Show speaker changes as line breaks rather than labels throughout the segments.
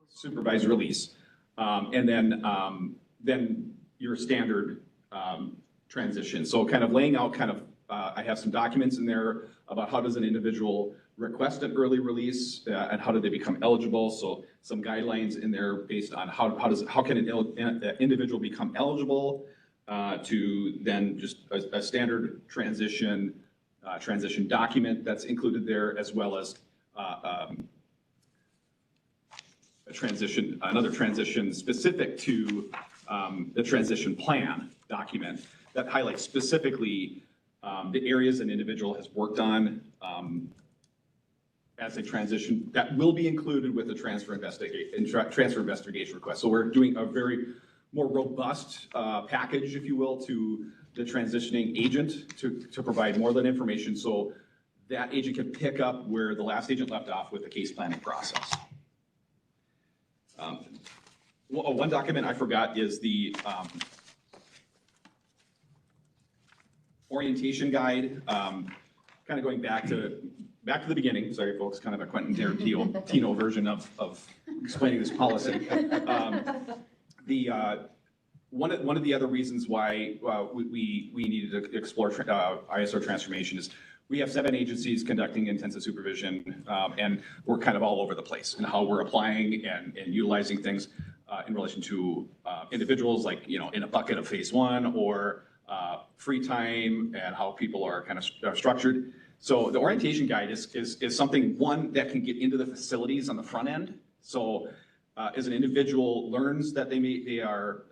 supervised release, and then your standard transition. So kind of laying out kind of, I have some documents in there about how does an individual request an early release and how do they become eligible. So some guidelines in there based on how can an individual become eligible to then just a standard transition document that's included there, as well as another transition specific to the transition plan document that highlights specifically the areas an individual has worked on as a transition that will be included with the transfer investigation request. So we're doing a very more robust package, if you will, to the transitioning agent to provide more than information so that agent can pick up where the last agent left off with the case planning process. One document I forgot is the orientation guide, kind of going back to the beginning. Sorry, folks, kind of a Quentin Tarantino version of explaining this policy. One of the other reasons why we needed to explore ISO transformation is we have 7 agencies conducting intensive supervision, and we're kind of all over the place in how we're applying and utilizing things in relation to individuals, like, in a bucket of phase 1 or free time and how people are kind of structured. So the orientation guide is something, one, that can get into the facilities on the front end. So as an individual learns that they are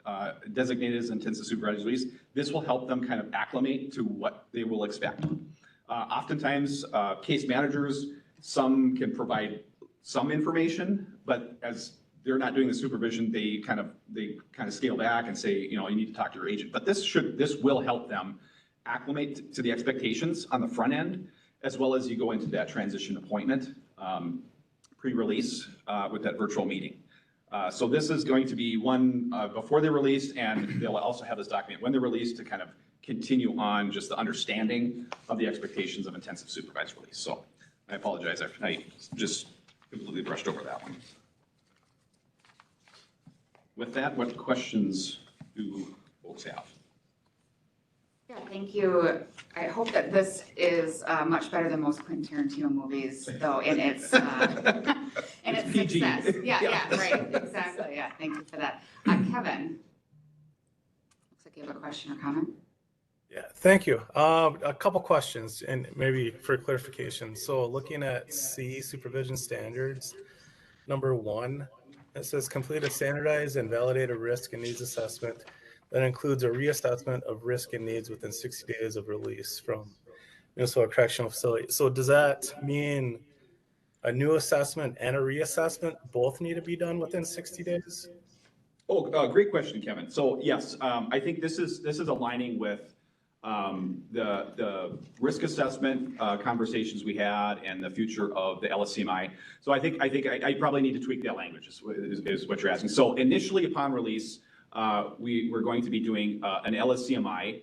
designated as intensive supervised release, this will help them kind of acclimate to what they will expect. Oftentimes, case managers, some can provide some information, but as they're not doing the supervision, they kind of scale back and say, you need to talk to your agent. But this will help them acclimate to the expectations on the front end, as well as you go into that transition appointment pre-release with that virtual meeting. So this is going to be one before they're released, and they'll also have this document when they're released to kind of continue on just the understanding of the expectations of intensive supervised release. So I apologize, I just completely brushed over that one. With that, what questions do folks have?
Yeah, thank you. I hope that this is much better than most Quentin Tarantino movies, though, in its its
PG.
success. Yeah, right, exactly. Yeah, thank you for that. Kevin, looks like you have a question or comment.
Yeah, thank you. A couple questions, and maybe for clarification. So looking at C, supervision standards, number 1, it says complete a standardized and validated risk and needs assessment that includes a reassessment of risk and needs within 60 days of release from Minnesota Correctional Facility. So does that mean a new assessment and a reassessment both need to be done within 60 days?
Oh, great question, Kevin. So yes, I think this is aligning with the risk assessment conversations we had and the future of the LSCMI. So I think I probably need to tweak that language is what you're asking. So initially upon release, we're going to be doing an LSCMI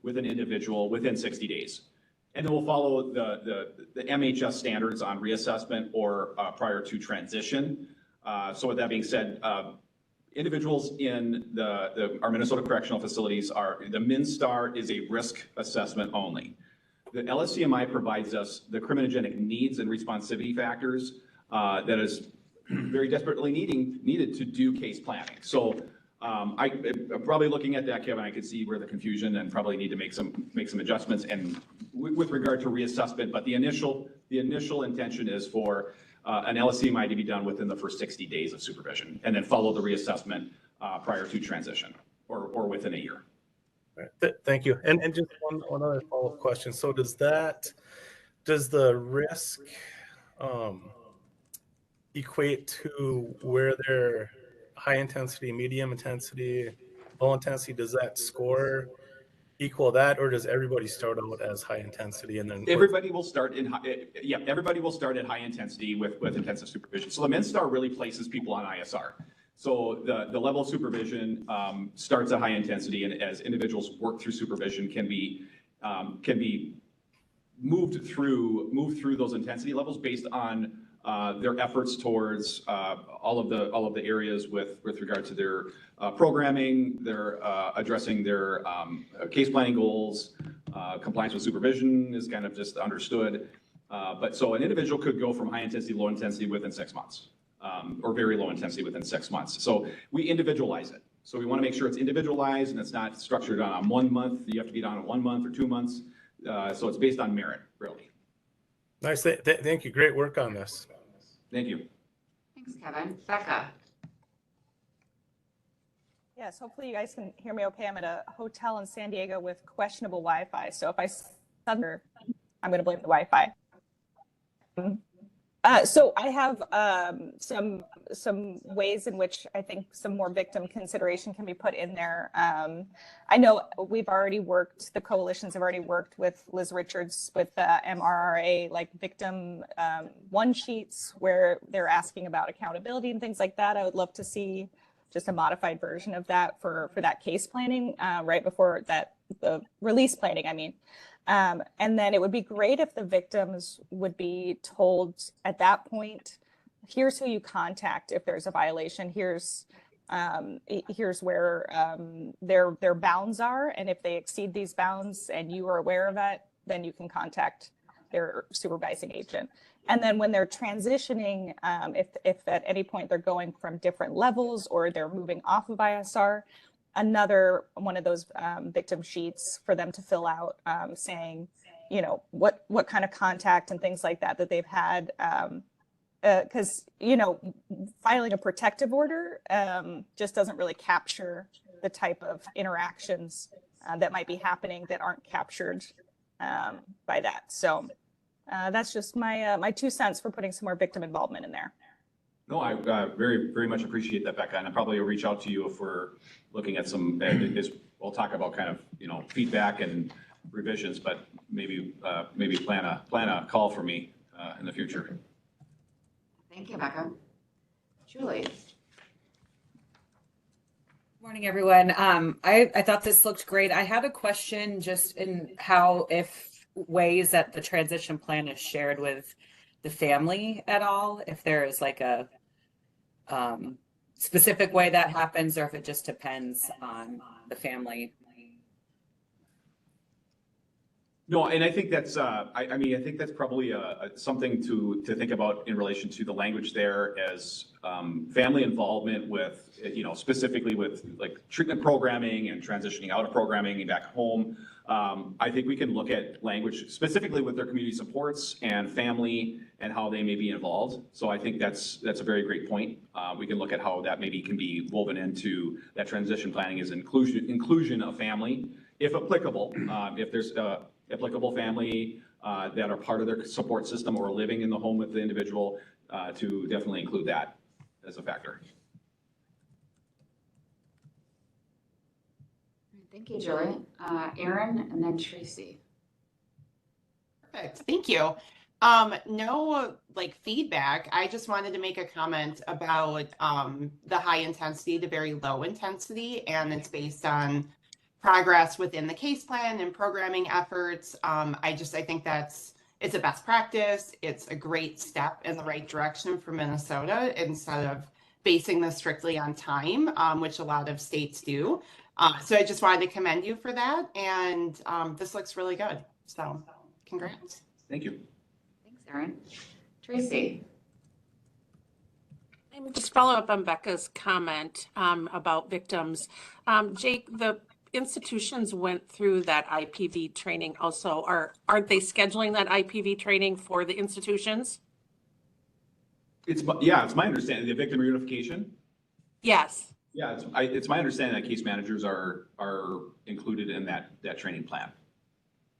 with an individual within 60 days. And then we'll follow the MHS standards on reassessment or prior to transition. So with that being said, individuals in our Minnesota correctional facilities the MinSTAR is a risk assessment only. The LSCMI provides us the criminogenic needs and responsivity factors that is very desperately needed to do case planning. So I'm probably looking at that, Kevin, I could see where the confusion and probably need to make some adjustments and with regard to reassessment, but the initial intention is for an LSCMI to be done within the first 60 days of supervision, and then follow the reassessment prior to transition or within a year.
Right. Thank you. And just one other follow-up question. So does the risk equate to where they're high intensity, medium intensity, low intensity? Does that score equal that, or does everybody start out as high intensity and then
everybody will start everybody will start at high intensity with intensive supervision. So the MinSTAR really places people on ISR. So the level of supervision starts at high intensity, and as individuals work through supervision can be moved through those intensity levels based on their efforts towards all of the areas with regard to their programming, their addressing their case planning goals, compliance with supervision is kind of just understood. But so an individual could go from high intensity, low intensity within 6 months, or very low intensity within 6 months. So we individualize it. So we want to make sure it's individualized and it's not structured on 1 month. You have to be done in 1 month or 2 months. So it's based on merit, really.
Nice. Thank you. Great work on this.
Thank you.
Thanks, Kevin. Becca?
Yes, hopefully you guys can hear me okay. I'm at a hotel in San Diego with questionable Wi-Fi. So if I stutter, I'm going to blame the Wi-Fi. So I have some ways in which I think some more victim consideration can be put in there. I know we've already worked, the coalitions have already worked with Liz Richards with the MRRA, like victim one sheets where they're asking about accountability and things like that. I would love to see just a modified version of that for that case planning right before the release planning, I mean. And then it would be great if the victims would be told at that point, here's who you contact if there's a violation, here's where their bounds are, and if they exceed these bounds and you are aware of it, then you can contact their supervising agent. And then when they're transitioning, if at any point they're going from different levels or they're moving off of ISR, another one of those victim sheets for them to fill out, saying, you know, what kind of contact and things like that they've had, because you know, filing a protective order just doesn't really capture the type of interactions that might be happening that aren't captured by that. So that's just my 2 cents for putting some more victim involvement in there.
No, I very, very much appreciate that, Becca, and I probably will reach out to you if we're looking at some, we'll talk about kind of, you know, feedback and revisions, but maybe plan a call for me in the future.
Thank you, Becca. Julie?
Morning, everyone. I thought this looked great. I had a question just in how, if ways that the transition plan is shared with the family at all, if there is like a specific way that happens, or if it just depends on the family.
No, and I think that's, I mean, I think that's probably something to think about in relation to the language there as family involvement with, you know, specifically with like treatment programming and transitioning out of programming and back home. I think we can look at language specifically with their community supports and family and how they may be involved. So I think that's a very great point. We can look at how that maybe can be woven into that transition planning as inclusion of family, if applicable. If there's applicable family that are part of their support system or living in the home with the individual, to definitely include that as a factor.
Thank you, Julie. Erin and then Tracy.
Perfect, thank you. No like feedback. I just wanted to make a comment about the high intensity to very low intensity, and it's based on progress within the case plan and programming efforts. I think it's a best practice. It's a great step in the right direction for Minnesota instead of basing this strictly on time, which a lot of states do. So I just wanted to commend you for that, and this looks really good. So congrats.
Thank you.
Thanks, Erin. Tracy?
Just follow up on Becca's comment about victims. Jake, the institutions went through that IPV training also. Aren't they scheduling that IPV training for the institutions?
It's my understanding, the victim reunification.
Yes.
Yeah, it's my understanding that case managers are included in that training plan.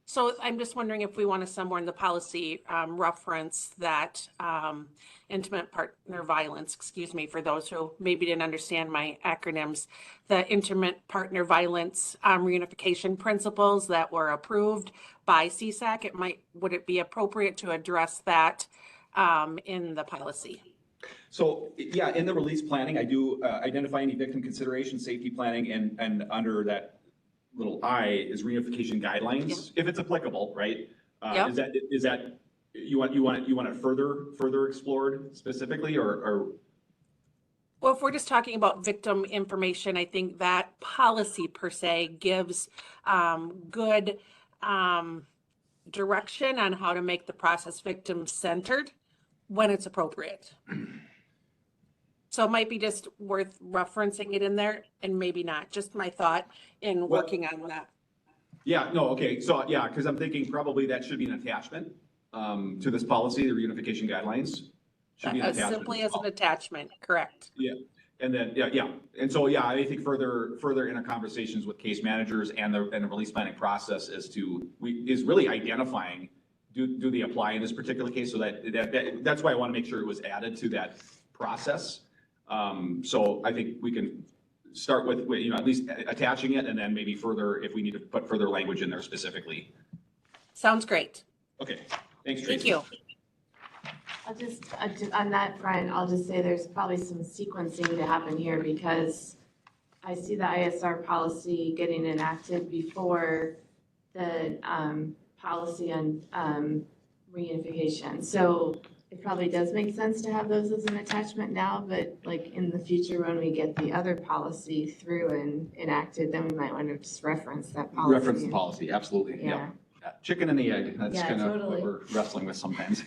So I'm just wondering if we want to somewhere in the policy reference that intimate partner violence, excuse me, for those who maybe didn't understand my acronyms, the intimate partner violence reunification principles that were approved by CSAC, would it be appropriate to address that in the policy?
So yeah, in the release planning, I do identify any victim consideration, safety planning, and under that little I is reunification guidelines, if it's applicable, right?
Yep.
Is that You want it further explored specifically, or
Well, if we're just talking about victim information, I think that policy per se gives good direction on how to make the process victim-centered when it's appropriate. So it might be just worth referencing it in there and maybe not, just my thought in working on that.
yeah, no, okay, so yeah, because I'm thinking probably that should be an attachment to this policy, the reunification guidelines. Should be an
As
attachment
simply
as
as
well.
an attachment, correct.
Yeah, and then, yeah, and so, yeah, I think further in our conversations with case managers and the release planning process is really identifying, do they apply in this particular case? So that's why I want to make sure it was added to that process. So I think we can start with, at least attaching it, and then maybe further, if we need to put further language in there specifically.
Sounds great.
Okay, thanks, Tracy.
Thank you.
I'll just, on that front, I'll just say there's probably some sequencing to happen here because I see the ISR policy getting enacted before the policy on reunification. So it probably does make sense to have those as an attachment now, but like in the future, when we get the other policy through and enacted, then we might want to just reference that policy.
Reference the policy, absolutely, yeah. Chicken and the egg, that's
Yeah,
kind of
totally.
what we're wrestling with sometimes.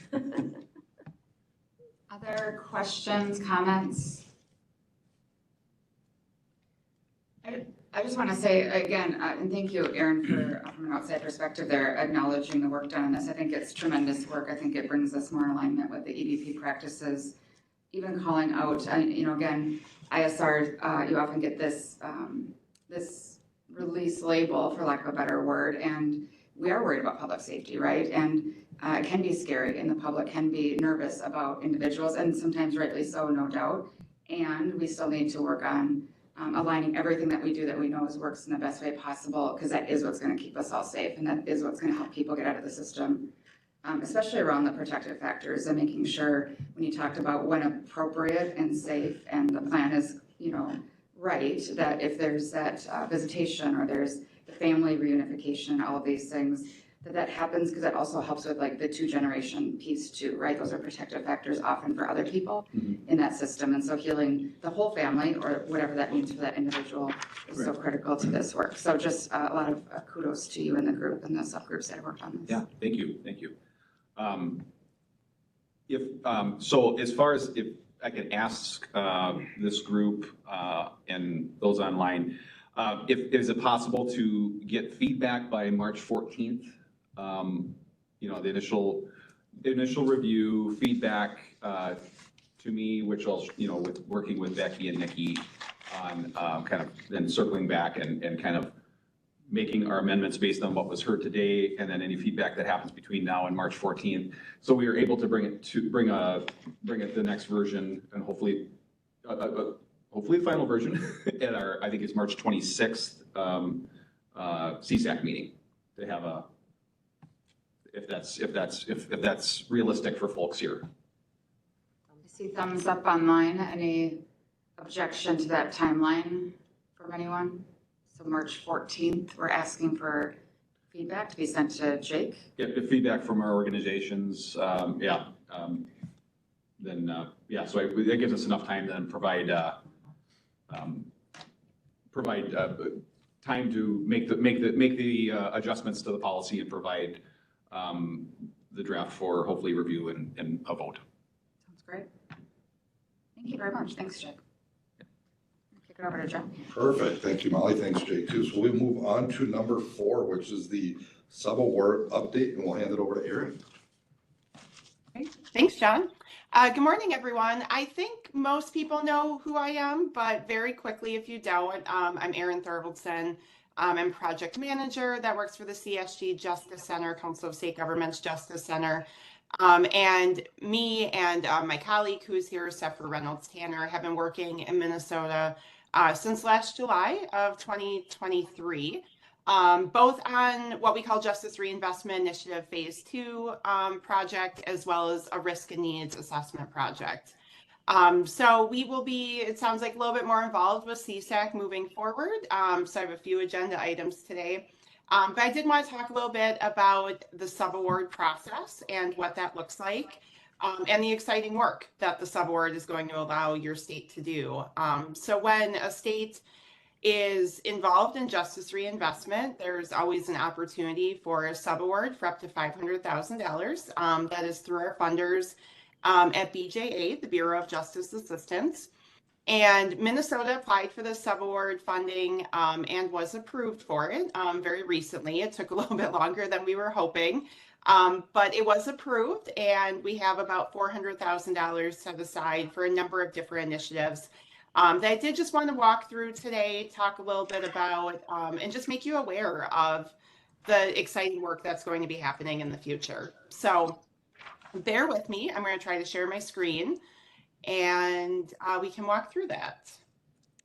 Other questions, comments? I just want to say again, and thank you, Erin, for from an outside perspective there, acknowledging the work done on this. I think it's tremendous work. I think it brings us more alignment with the EDP practices. Even calling out, again, ISR, you often get this release label, for lack of a better word, and we are worried about public safety, right? And it can be scary, and the public can be nervous about individuals, and sometimes rightly so, no doubt. And we still need to work on aligning everything that we do that we know works in the best way possible, because that is what's going to keep us all safe, and that is what's going to help people get out of the system, especially around the protective factors and making sure when you talked about when appropriate and safe and the plan is, right, that if there's that visitation or there's the family reunification, all of these things, that happens, because that also helps with like the 2-generation piece too, right? Those are protective factors often for other people in that system. And so healing the whole family, or whatever that means for that individual, is so critical to this work. So just a lot of kudos to you and the group and the subgroups that have worked on this.
Yeah, thank you. So as far as if I could ask this group and those online, is it possible to get feedback by March 14th? The initial review feedback to me, which I'll, with working with Becky and Nikki on kind of then circling back and kind of making our amendments based on what was heard today, and then any feedback that happens between now and March 14th. So we are able to bring it the next version, and hopefully the final version at our, I think it's March 26th CSAC meeting, to have a, if that's realistic for folks here.
I see thumbs up online. Any objection to that timeline from anyone? So March 14th, we're asking for feedback to be sent to Jake.
Yeah, if feedback from our organizations, so that gives us enough time to then provide time to make the adjustments to the policy and provide the draft for hopefully review and a vote.
Sounds great. Thank you very much. Thanks, Jake. Kick it over to John.
Perfect. Thank you, Molly. Thanks, Jake, too. So we move on to number 4, which is the sub-award update, and we'll hand it over to Erin.
Okay. Thanks, John. Good morning, everyone. I think most people know who I am, but very quickly, if you don't, I'm Erin Thorvaldson. I'm project manager that works for the CSG Justice Center, Council of State Governments Justice Center. And me and my colleague who's here, Sefer Reynolds Tanner, have been working in Minnesota since last July of 2023, both on what we call Justice Reinvestment Initiative Phase 2 project, as well as a risk and needs assessment project. So we will be, it sounds like, a little bit more involved with CSAC moving forward. So I have a few agenda items today. But I did want to talk a little bit about the subaward process and what that looks like, and the exciting work that the subaward is going to allow your state to do. So when a state is involved in justice reinvestment, there's always an opportunity for a subaward for up to $500,000. That is through our funders at BJA, the Bureau of Justice Assistance. And Minnesota applied for the subaward funding and was approved for it very recently. It took a little bit longer than we were hoping, but it was approved, and we have about $400,000 set aside for a number of different initiatives that I did just want to walk through today, talk a little bit about, and just make you aware of the exciting work that's going to be happening in the future. So bear with me. I'm going to try to share my screen, and we can walk through that.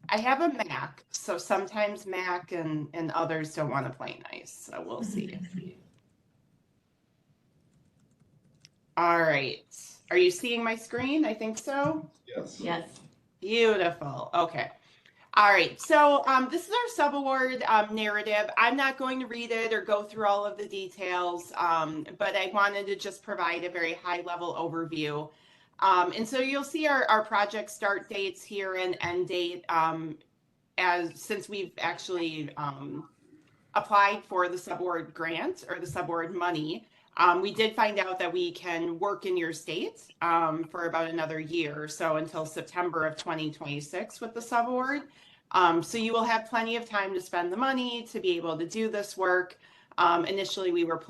I have a Mac, so sometimes Mac and others don't want to play nice, so we'll see. All right. Are you seeing my screen? I think so.
Yes.
Yes.
Beautiful. Okay. All right. So this is our subaward narrative. I'm not going to read it or go through all of the details, but I wanted to just provide a very high level overview. And so you'll see our project start dates here and end date since we've actually applied for the subaward grant or the subaward money. We did find out that we can work in your state for about another year, so until September of 2026 with the subaward. So you will have plenty of time to spend the money to be able to do this work. Initially, we were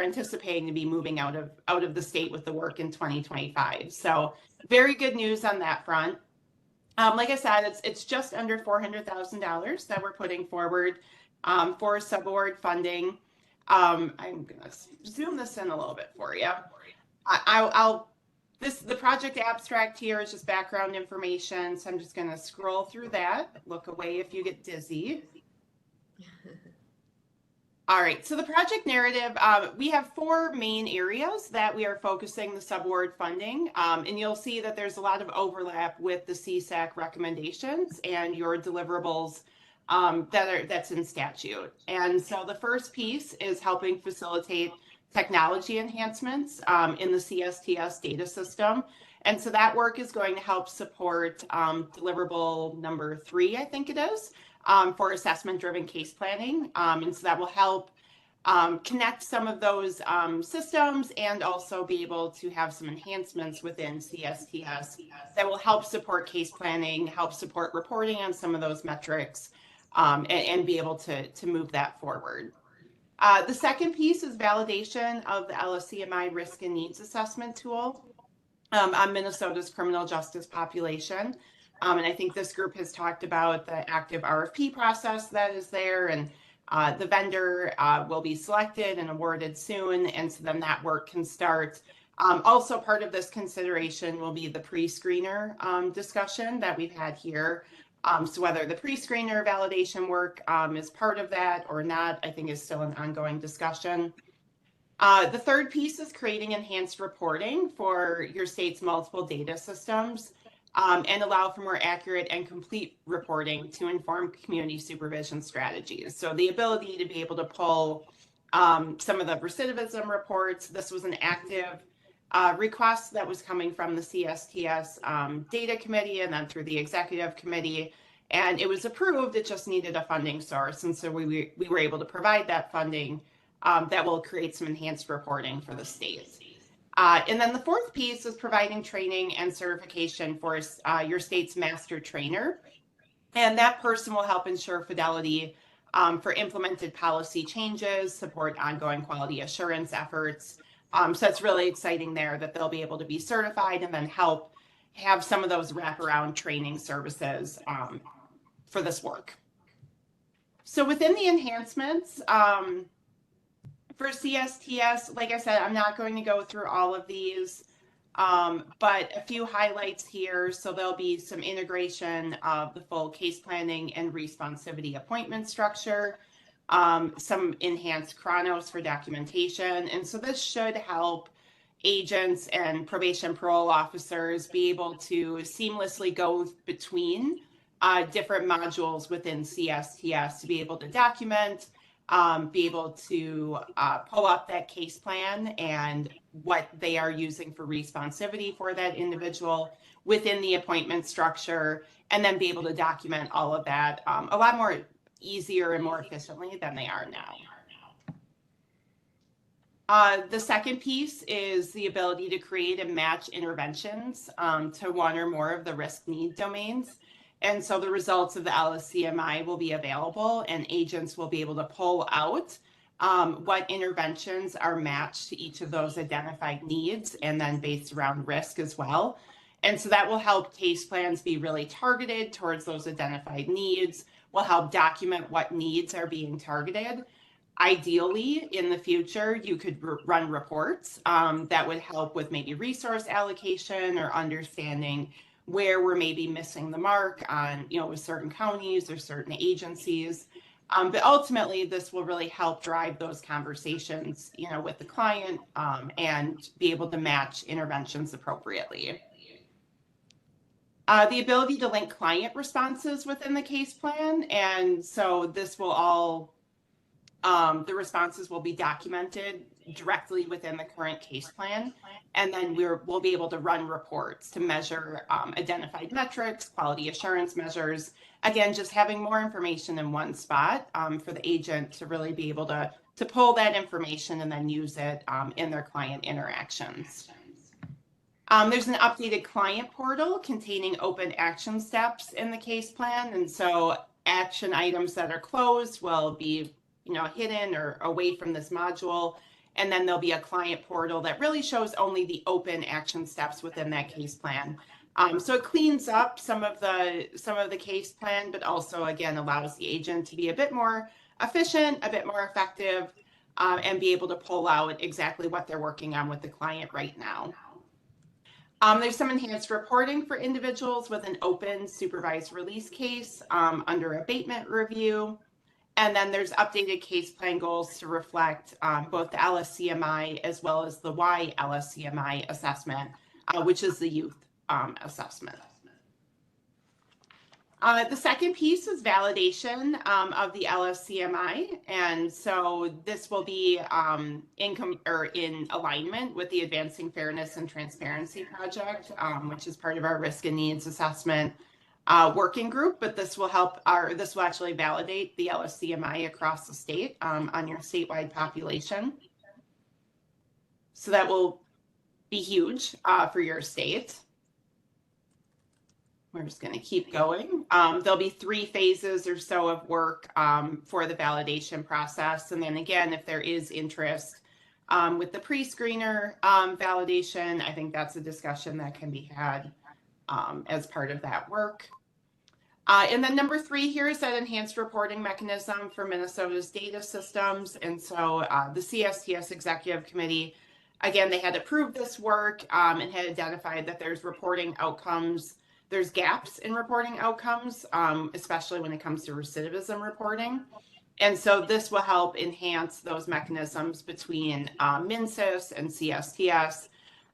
anticipating to be moving out of the state with the work in 2025. So very good news on that front. Like I said, it's just under $400,000 that we're putting forward for subaward funding. I'm gonna zoom this in a little bit for you. The project abstract here is just background information, so I'm just gonna scroll through that. Look away if you get dizzy. All right, so the project narrative, we have 4 main areas that we are focusing the subaward funding, and you'll see that there's a lot of overlap with the CSAC recommendations and your deliverables that's in statute. And so the first piece is helping facilitate technology enhancements in the CSTS data system. And so that work is going to help support deliverable number 3, I think it is, for assessment-driven case planning. And so that will help connect some of those systems and also be able to have some enhancements within CSTS that will help support case planning, help support reporting on some of those metrics, and be able to move that forward. The second piece is validation of the LSCMI risk and needs assessment tool on Minnesota's criminal justice population. And I think this group has talked about the active RFP process that is there, and the vendor will be selected and awarded soon, and so then that work can start. Also part of this consideration will be the pre-screener discussion that we've had here. So whether the pre-screener validation work is part of that or not, I think is still an ongoing discussion. The third piece is creating enhanced reporting for your state's multiple data systems and allow for more accurate and complete reporting to inform community supervision strategies. So the ability to be able to pull some of the recidivism reports. This was an active request that was coming from the CSTS data committee and then through the executive committee, and it was approved. It just needed a funding source, and so we were able to provide that funding that will create some enhanced reporting for the state. And then the fourth piece is providing training and certification for your state's master trainer, and that person will help ensure fidelity for implemented policy changes, support ongoing quality assurance efforts. So it's really exciting there that they'll be able to be certified and then help have some of those wraparound training services for this work. So within the enhancements for CSTS, like I said, I'm not going to go through all of these, but a few highlights here. So there'll be some integration of the full case planning and responsivity appointment structure, some enhanced chronos for documentation. And so this should help agents and probation parole officers be able to seamlessly go between different modules within CSTS to be able to document be able to pull up that case plan and what they are using for responsivity for that individual within the appointment structure, and then be able to document all of that a lot more easier and more efficiently than they are now. The second piece is the ability to create and match interventions to one or more of the risk need domains. And so the results of the LSCMI will be available, and agents will be able to pull out what interventions are matched to each of those identified needs, and then based around risk as well. And so that will help case plans be really targeted towards those identified needs, will help document what needs are being targeted. Ideally, in the future, you could run reports that would help with maybe resource allocation or understanding where we're maybe missing the mark on, with certain counties or certain agencies. But ultimately, this will really help drive those conversations, with the client and be able to match interventions appropriately. The ability to link client responses within the case plan. And so this will all the responses will be documented directly within the current case plan, and then we'll be able to run reports to measure identified metrics, quality assurance measures. Again, just having more information in one spot for the agent to really be able to pull that information and then use it in their client interactions. There's an updated client portal containing open action steps in the case plan, and so action items that are closed will be hidden or away from this module. And then there'll be a client portal that really shows only the open action steps within that case plan. So it cleans up some of the case plan, but also again allows the agent to be a bit more efficient, a bit more effective, and be able to pull out exactly what they're working on with the client right now. There's some enhanced reporting for individuals with an open supervised release case under abatement review. And then there's updated case plan goals to reflect both the LSCMI as well as the YLSCMI assessment, which is the youth assessment. The second piece is validation of the LSCMI. And so this will be in alignment with the Advancing Fairness and Transparency Project, which is part of our risk and needs assessment working group, but this will actually validate the LSCMI across the state on your statewide population. So that will be huge for your state. We're just going to keep going. There'll be 3 phases or so of work for the validation process. And then again, if there is interest with the pre-screener validation, I think that's a discussion that can be had as part of that work. And then number 3 here is that enhanced reporting mechanism for Minnesota's data systems. And so the CSTS Executive Committee, again, they had approved this work and had identified that there's reporting outcomes. There's gaps in reporting outcomes, especially when it comes to recidivism reporting. And so this will help enhance those mechanisms between MinSys and CSTS.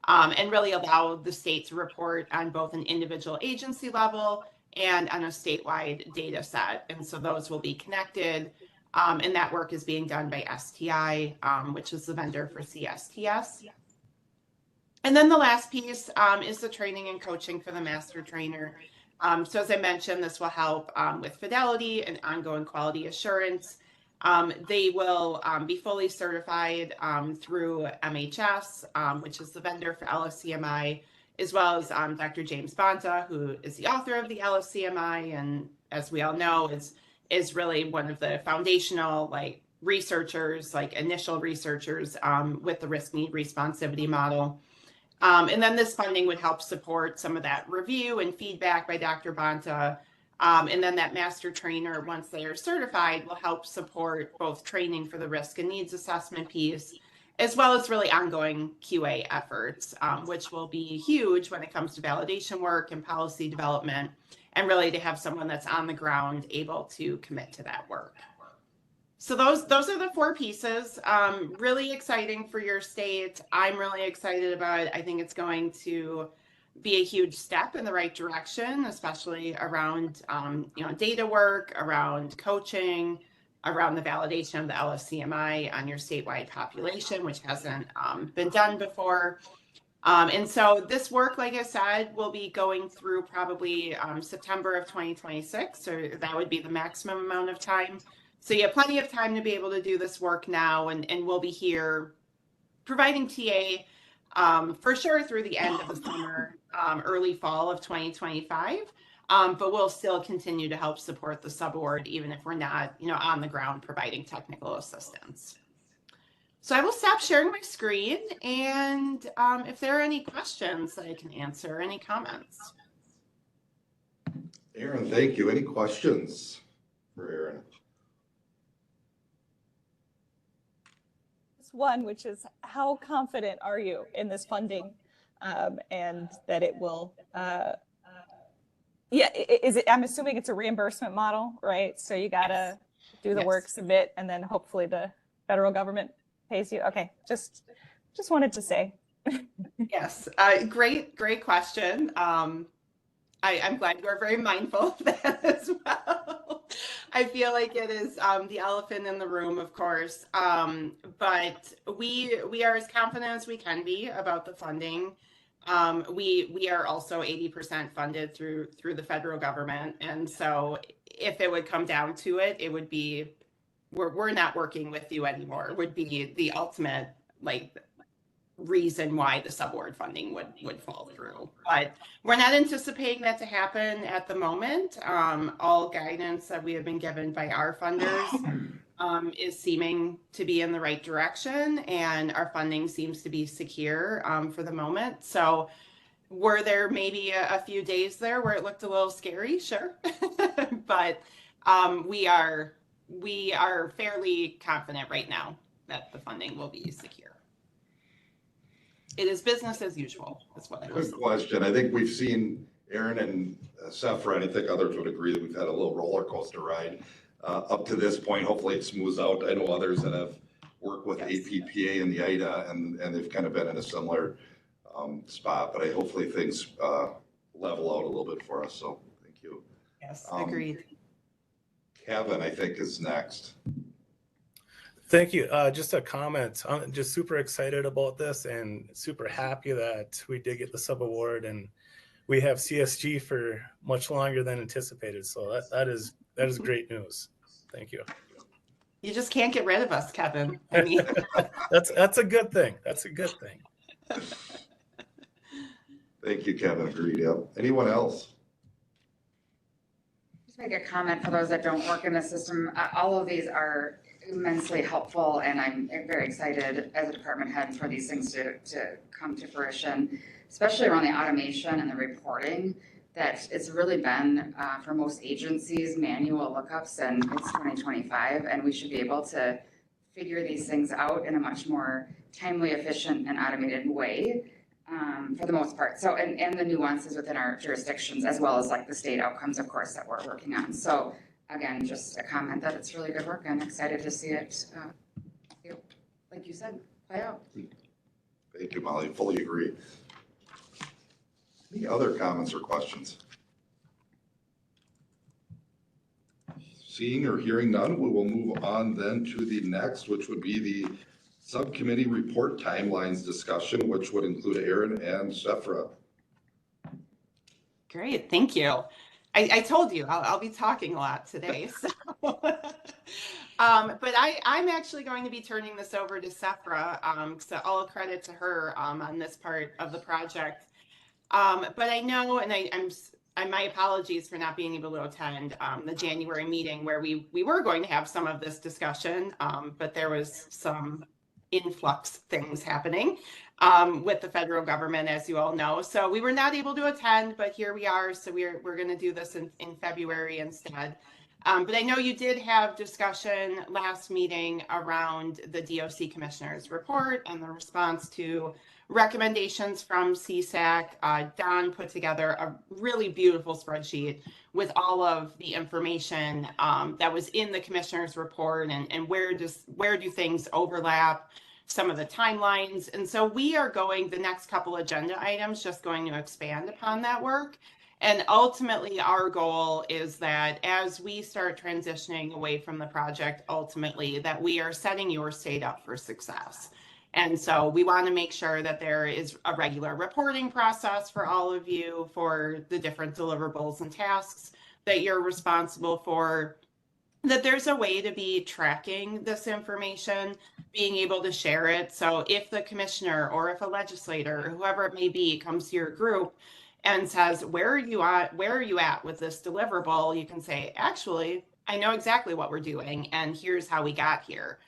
And really allow the state to report on both an individual agency level and on a statewide data set. And so those will be connected. And that work is being done by STI, which is the vendor for CSTS. And then the last piece is the training and coaching for the master trainer. So as I mentioned, this will help with fidelity and ongoing quality assurance. They will be fully certified through MHS, which is the vendor for LSCMI, as well as Dr. James Bonta, who is the author of the LSCMI, and as we all know, is really one of the foundational researchers, initial researchers with the risk need responsivity model. And then this funding would help support some of that review and feedback by Dr. Bonta. And then that master trainer, once they are certified, will help support both training for the risk and needs assessment piece, as well as really ongoing QA efforts, which will be huge when it comes to validation work and policy development, and really to have someone that's on the ground able to commit to that work. So those are the 4 pieces. Really exciting for your state. I'm really excited about it. I think it's going to be a huge step in the right direction, especially around data work, around coaching, around the validation of the LFCMI on your statewide population, which hasn't been done before. And so this work, like I said, will be going through probably September of 2026, so that would be the maximum amount of time. So you have plenty of time to be able to do this work now, and we'll be here providing TA for sure through the end of the summer, early fall of 2025. But we'll still continue to help support the subaward, even if we're not, on the ground providing technical assistance. So I will stop sharing my screen, and if there are any questions that I can answer, any comments.
Aaron, thank you. Any questions for Aaron?
One, which is how confident are you in this funding and that it will, I'm assuming it's a reimbursement model, right? So you gotta do the work, submit, and then hopefully the federal government pays you. Okay, just wanted to say.
Yes, great question. I'm glad you are very mindful of that as well. I feel like it is the elephant in the room, of course, but we are as confident as we can be about the funding. We are also 80% funded through the federal government, and so if it would come down to it, it would be we're not working with you anymore. Would be the ultimate reason why the subaward funding would fall through. But we're not anticipating that to happen at the moment. All guidance that we have been given by our funders is seeming to be in the right direction, and our funding seems to be secure for the moment. So were there maybe a few days there where it looked a little scary? Sure. But we are fairly confident right now that the funding will be secure. It is business as usual. That's what I was.
Good question. I think we've seen, Aaron and Sephra, and I think others would agree that we've had a little roller coaster ride up to this point. Hopefully it smooths out. I know others that have worked with APPA and the IDA, and they've kind of been in a similar spot, but hopefully things level out a little bit for us. So thank you.
Yes, agreed.
Kevin, I think, is next.
Thank you. Just a comment. I'm just super excited about this and super happy that we did get the subaward, and we have CSG for much longer than anticipated. So that is great news. Thank you.
You just can't get rid of us, Kevin. I mean,
that's a good thing. That's a good thing.
Thank you, Kevin. Agreed. Yep. Anyone else?
Just make a comment for those that don't work in the system. All of these are immensely helpful, and I'm very excited as a department head for these things to come to fruition, especially around the automation and the reporting. That it's really been for most agencies manual lookups, and it's 2025, and we should be able to figure these things out in a much more timely, efficient, and automated way for the most part. So and the nuances within our jurisdictions, as well as the state outcomes, of course, that we're working on. So again, just a comment that it's really good work. I'm excited to see it, like you said, play out.
Thank you, Molly. Fully agree. Any other comments or questions? Seeing or hearing none, we will move on then to the next, which would be the subcommittee report timelines discussion, which would include Aaron and Sephra.
Great, thank you. I told you I'll be talking a lot today. So. But I'm actually going to be turning this over to Sephra, so all credit to her on this part of the project. But I know, and my apologies for not being able to attend the January meeting where we were going to have some of this discussion, but there was some influx things happening with the federal government, as you all know. So we were not able to attend, but here we are. So we're going to do this in February instead. But I know you did have discussion last meeting around the DOC Commissioner's report and the response to recommendations from CSAC. Don put together a really beautiful spreadsheet with all of the information that was in the Commissioner's report and where do things overlap, some of the timelines. And so we are going, the next couple agenda items, just going to expand upon that work And ultimately, our goal is that as we start transitioning away from the project, ultimately, that we are setting your state up for success. And so we want to make sure that there is a regular reporting process for all of you for the different deliverables and tasks that you're responsible for, that there's a way to be tracking this information, being able to share it. So if the commissioner or if a legislator or whoever it may be comes to your group and says, where are you at with this deliverable? You can say, actually, I know exactly what we're doing and here's how we got here.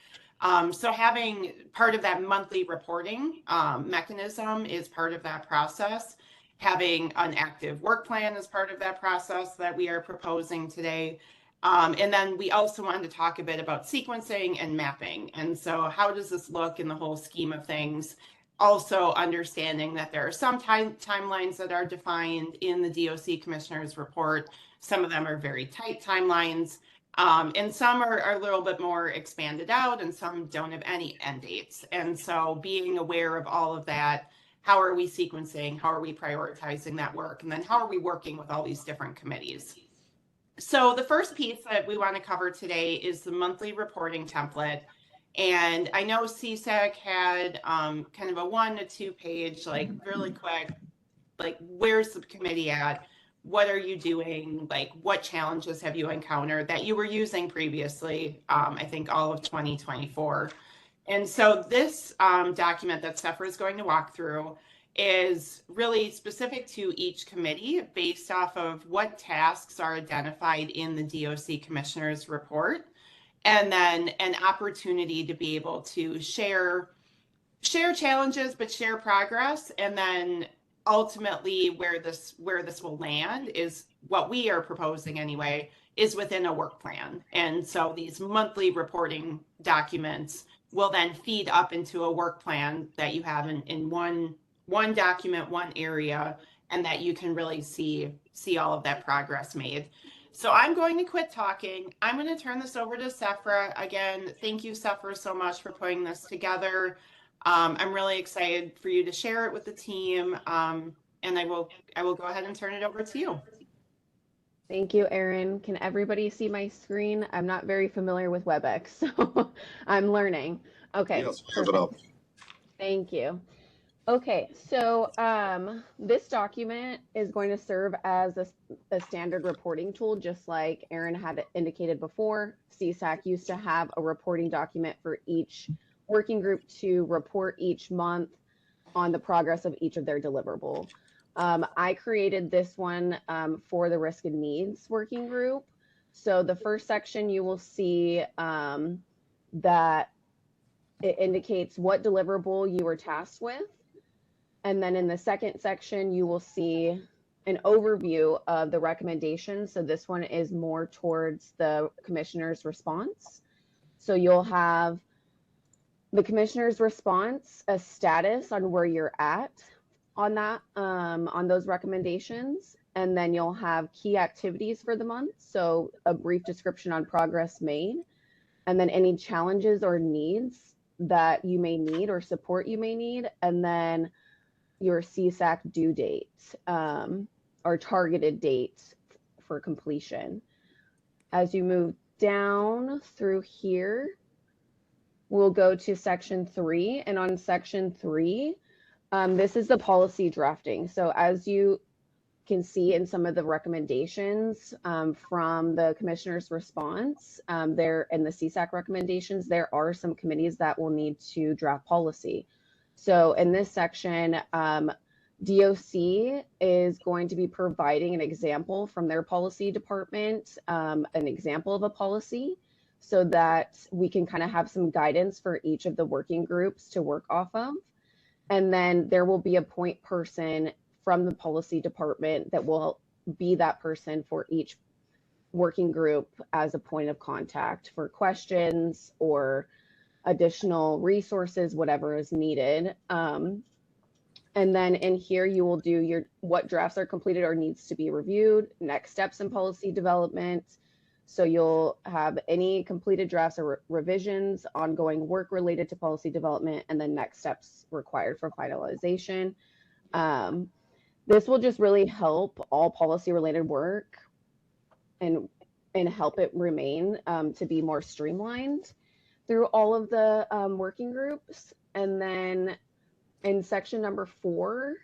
So having part of that monthly reporting mechanism is part of that process. Having an active work plan is part of that process that we are proposing today. And then we also wanted to talk a bit about sequencing and mapping. And so how does this look in the whole scheme of things? Also understanding that there are some timelines that are defined in the DOC Commissioner's report. Some of them are very tight timelines. And some are a little bit more expanded out and some don't have any end dates. And so being aware of all of that, how are we sequencing? How are we prioritizing that work? And then how are we working with all these different committees? So the first piece that we want to cover today is the monthly reporting template. And I know CSAC had kind of a 1 to 2 page, like really quick, like where's the committee at? What are you doing? Like what challenges have you encountered that you were using previously? I think all of 2024. And so this document that Sephora is going to walk through is really specific to each committee based off of what tasks are identified in the DOC Commissioner's report, and then an opportunity to be able to share challenges, but share progress. And then ultimately where this will land is what we are proposing anyway, is within a work plan. And so these monthly reporting documents will then feed up into a work plan that you have in one document, one area, and that you can really see all of that progress made. So I'm going to quit talking. I'm going to turn this over to Sephora. Again, thank you, Sephora, so much for putting this together. I'm really excited for you to share it with the team. And I will go ahead and turn it over to you.
Thank you, Erin. Can everybody see my screen? I'm not very familiar with WebEx, so I'm learning. Okay.
Yes, have it up.
Thank you. Okay, so this document is going to serve as a standard reporting tool, just like Erin had indicated before. CSAC used to have a reporting document for each working group to report each month on the progress of each of their deliverable. I created this one for the risk and needs working group. So the first section you will see that it indicates what deliverable you were tasked with. And then in the second section, you will see an overview of the recommendations. So this one is more towards the commissioner's response. So you'll have the commissioner's response, a status on where you're at on that, on those recommendations. And then you'll have key activities for the month. So a brief description on progress made, and then any challenges or needs that you may need or support you may need. And then your CSAC due date or targeted date for completion. As you move down through here, we'll go to section 3. And on section 3, this is the policy drafting. So as you can see in some of the recommendations from the commissioner's response, there in the CSAC recommendations, there are some committees that will need to draft policy. So in this section, DOC is going to be providing an example from their policy department, an example of a policy, so that we can kind of have some guidance for each of the working groups to work off of. And then there will be a point person from the policy department that will be that person for each working group as a point of contact for questions or additional resources, whatever is needed. And then in here, you will do what drafts are completed or needs to be reviewed, next steps in policy development. So you'll have any completed drafts or revisions, ongoing work related to policy development, and then next steps required for finalization. This will just really help all policy related work and help it remain to be more streamlined through all of the working groups. And then in section number 4,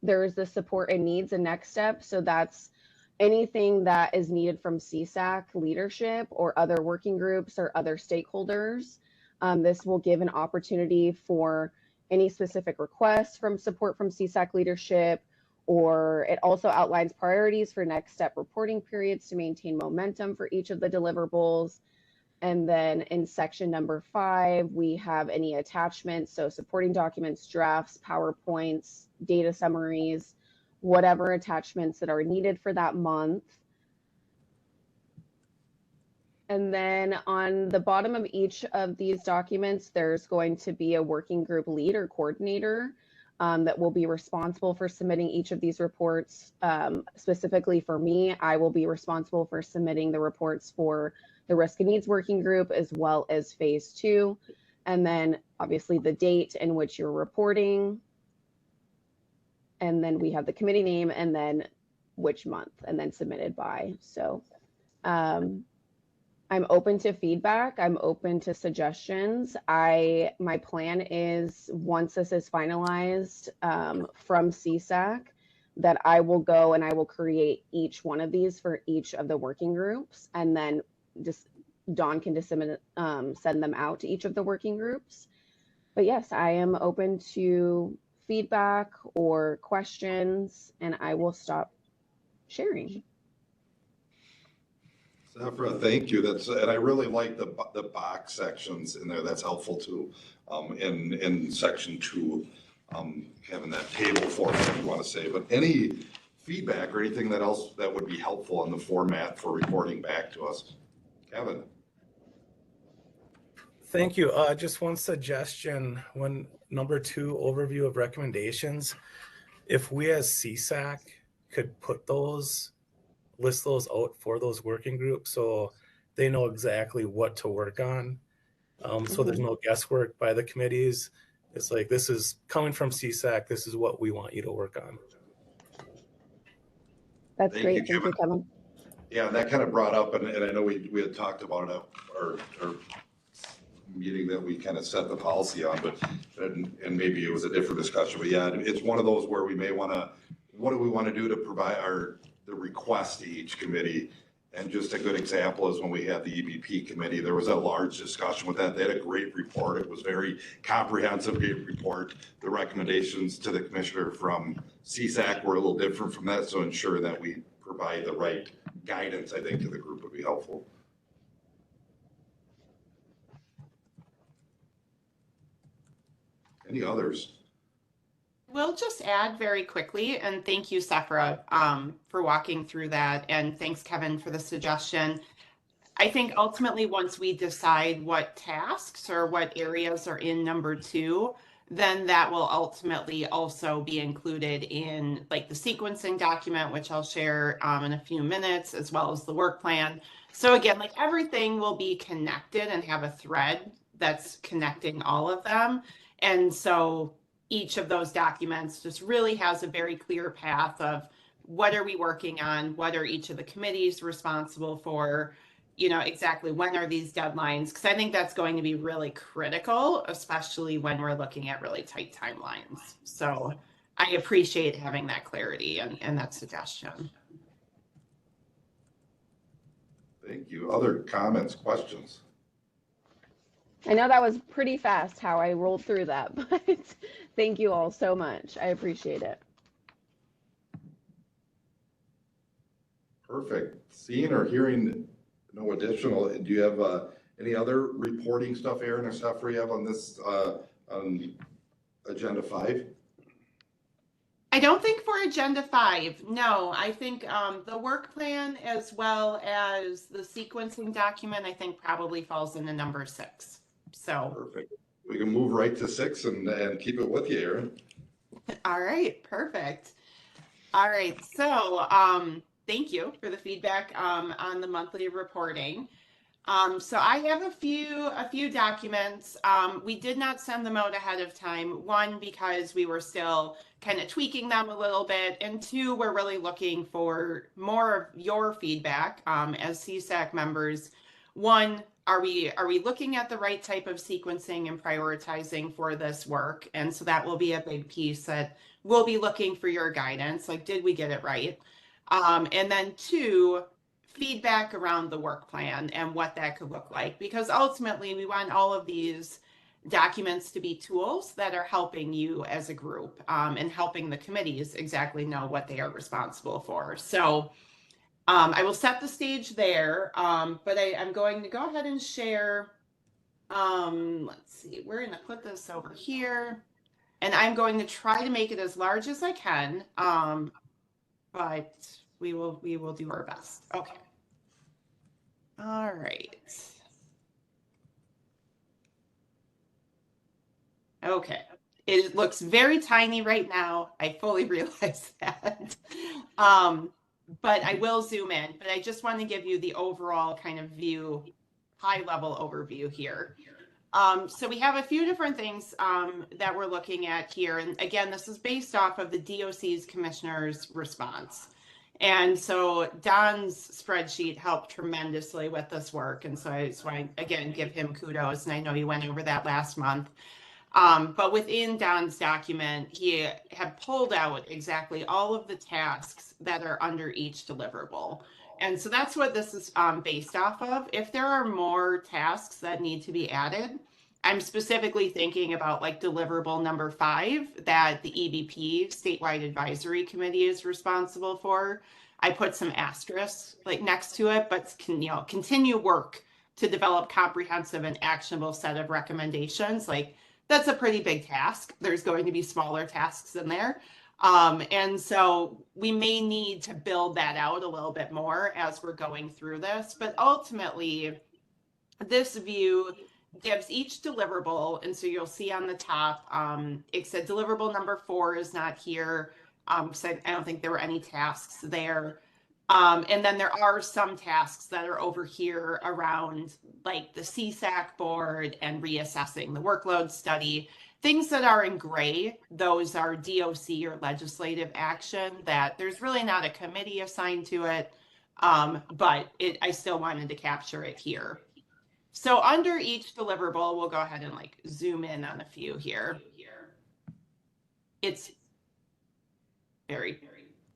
there's the support and needs and next steps. So that's anything that is needed from CSAC leadership or other working groups or other stakeholders. This will give an opportunity for any specific requests from support from CSAC leadership, or it also outlines priorities for next step reporting periods to maintain momentum for each of the deliverables. And then in section number 5, we have any attachments, so supporting documents, drafts, PowerPoints, data summaries, whatever attachments that are needed for that month. And then on the bottom of each of these documents, there's going to be a working group lead or coordinator that will be responsible for submitting each of these reports. Specifically for me, I will be responsible for submitting the reports for the risk and needs working group as well as phase 2. And then obviously the date in which you're reporting. And then we have the committee name and then which month and then submitted by. So I'm open to feedback. I'm open to suggestions. My plan is once this is finalized from CSAC, that I will go and I will create each one of these for each of the working groups, and then just Dawn can disseminate, send them out to each of the working groups. But yes, I am open to feedback or questions, and I will stop sharing.
Safra, thank you. And I really like the box sections in there. That's helpful too. In section 2, having that table format you want to say, but any feedback or anything else that would be helpful on the format for reporting back to us. Kevin.
Thank you. Just one suggestion, when number 2, overview of recommendations, if we as CSAC could put those, list those out for those working groups so they know exactly what to work on. So there's no guesswork by the committees. It's like, this is coming from CSAC. This is what we want you to work on.
That's great. Thank you, Kevin.
Yeah, that kind of brought up, and I know we had talked about it at our meeting that we kind of set the policy on, but and maybe it was a different discussion. But yeah, it's one of those where we may want to, what do we want to do to provide the request to each committee? And just a good example is when we had the EBP committee, there was a large discussion with that. They had a great report. It was very comprehensive, great report. The recommendations to the commissioner from CSAC were a little different from that. So ensure that we provide the right guidance, I think, to the group would be helpful. Any others?
We'll just add very quickly, and thank you, Safra, for walking through that, and thanks, Kevin, for the suggestion. I think ultimately, once we decide what tasks or what areas are in number 2, then that will ultimately also be included in like the sequencing document, which I'll share in a few minutes, as well as the work plan. So again, like everything will be connected and have a thread that's connecting all of them. And so each of those documents just really has a very clear path of what are we working on, what are each of the committees responsible for, you know, exactly when are these deadlines, because I think that's going to be really critical, especially when we're looking at really tight timelines. So I appreciate having that clarity and that suggestion.
Thank you. Other comments, questions?
I know that was pretty fast how I rolled through that, but thank you all so much. I appreciate it.
Perfect. Seeing or hearing no additional, do you have any other reporting stuff, Aaron, or stuff you have on this on agenda 5?
I don't think for agenda 5, no. I think the work plan as well as the sequencing document, I think probably falls into number 6. So
perfect. We can move right to 6 and keep it with you, Aaron.
All right, perfect. All right, so thank you for the feedback on the monthly reporting. So I have a few documents. We did not send them out ahead of time. One, because we were still kind of tweaking them a little bit, and two, we're really looking for more of your feedback as CSAC members. One, are we looking at the right type of sequencing and prioritizing for this work? And so that will be a big piece that we'll be looking for your guidance. Like, did we get it right? And then two, feedback around the work plan and what that could look like, because ultimately we want all of these documents to be tools that are helping you as a group and helping the committees exactly know what they are responsible for. So I will set the stage there, but I'm going to go ahead and share. Let's see, we're going to put this over here, and I'm going to try to make it as large as I can, but we will do our best. Okay. All right. Okay. It looks very tiny right now. I fully realize that. But I will zoom in, but I just want to give you the overall kind of view, high level overview here. So we have a few different things that we're looking at here. And again, this is based off of the DOC's commissioner's response. And so Don's spreadsheet helped tremendously with this work. And so I just want to, again, give him kudos. And I know you went over that last month. But within Don's document, he had pulled out exactly all of the tasks that are under each deliverable. And so that's what this is based off of. If there are more tasks that need to be added, I'm specifically thinking about like deliverable number 5 that the EBP statewide advisory committee is responsible for. I put some asterisks like next to it, but continue work to develop comprehensive and actionable set of recommendations. Like, that's a pretty big task. There's going to be smaller tasks in there. And so we may need to build that out a little bit more as we're going through this. But ultimately, this view gives each deliverable, and so you'll see on the top, it said deliverable number 4 is not here. So I don't think there were any tasks there. And then there are some tasks that are over here around like the CSAC board and reassessing the workload study. Things that are in gray, those are DOC or legislative action that there's really not a committee assigned to it, but I still wanted to capture it here. So under each deliverable, we'll go ahead and like zoom in on a few here. It's very,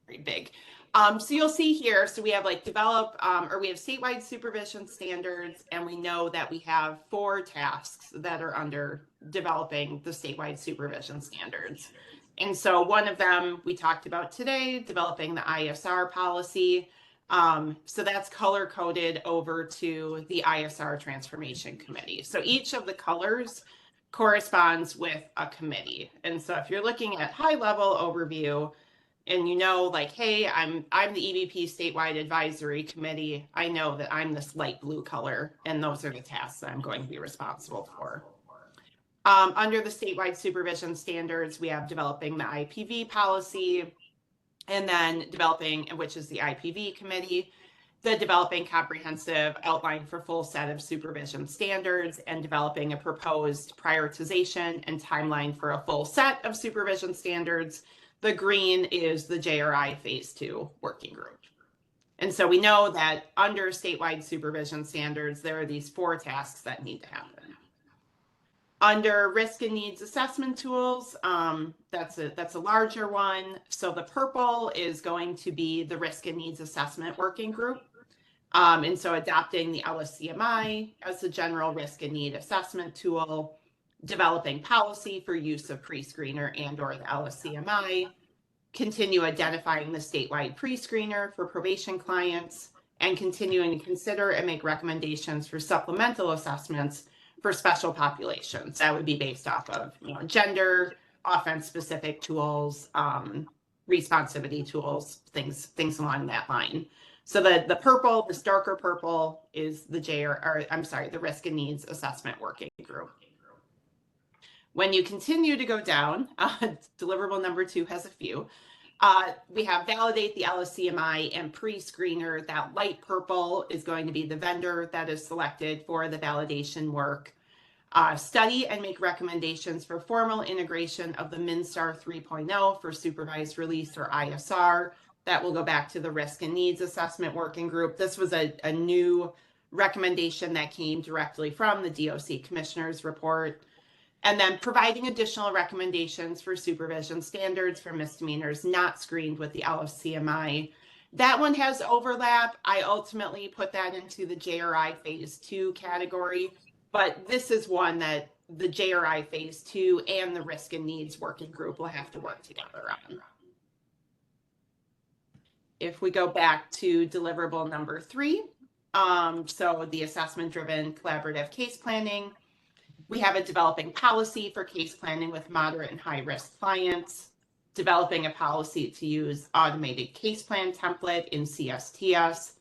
very big. So you'll see here, so we have like we have statewide supervision standards, and we know that we have 4 tasks that are under developing the statewide supervision standards. And so one of them we talked about today, developing the ISR policy. So that's color coded over to the ISR transformation committee. So each of the colors corresponds with a committee. And so if you're looking at high level overview, and you know, like, hey, I'm the EBP statewide advisory committee, I know that I'm this light blue color, and those are the tasks that I'm going to be responsible for. Under the statewide supervision standards, we have developing the IPV policy, and then developing, which is the IPV committee, the developing comprehensive outline for full set of supervision standards, and developing a proposed prioritization and timeline for a full set of supervision standards. The green is the JRI phase 2 working group. And so we know that under statewide supervision standards, there are these 4 tasks that need to happen. Under risk and needs assessment tools, that's a larger one. So the purple is going to be the risk and needs assessment working group. And so adopting the LSCMI as the general risk and need assessment tool, developing policy for use of pre-screener and or the LSCMI, continue identifying the statewide pre-screener for probation clients, and continuing to consider and make recommendations for supplemental assessments for special populations. That would be based off of gender, offense-specific tools, responsivity tools, things along that line. So the purple, this darker purple, is the the risk and needs assessment working group. When you continue to go down, deliverable number 2 has a few. We have validate the LSCMI and pre-screener. That light purple is going to be the vendor that is selected for the validation work. Study and make recommendations for formal integration of the MinStar 3.0 for supervised release or ISR. That will go back to the risk and needs assessment working group. This was a new recommendation that came directly from the DOC commissioner's report. And then providing additional recommendations for supervision standards for misdemeanors not screened with the LSCMI. That one has overlap. I ultimately put that into the JRI phase 2 category, but this is one that the JRI phase 2 and the risk and needs working group will have to work together on. If we go back to deliverable number 3, so the assessment driven collaborative case planning, we have a developing policy for case planning with moderate and high risk clients, developing a policy to use automated case plan template in CSTS,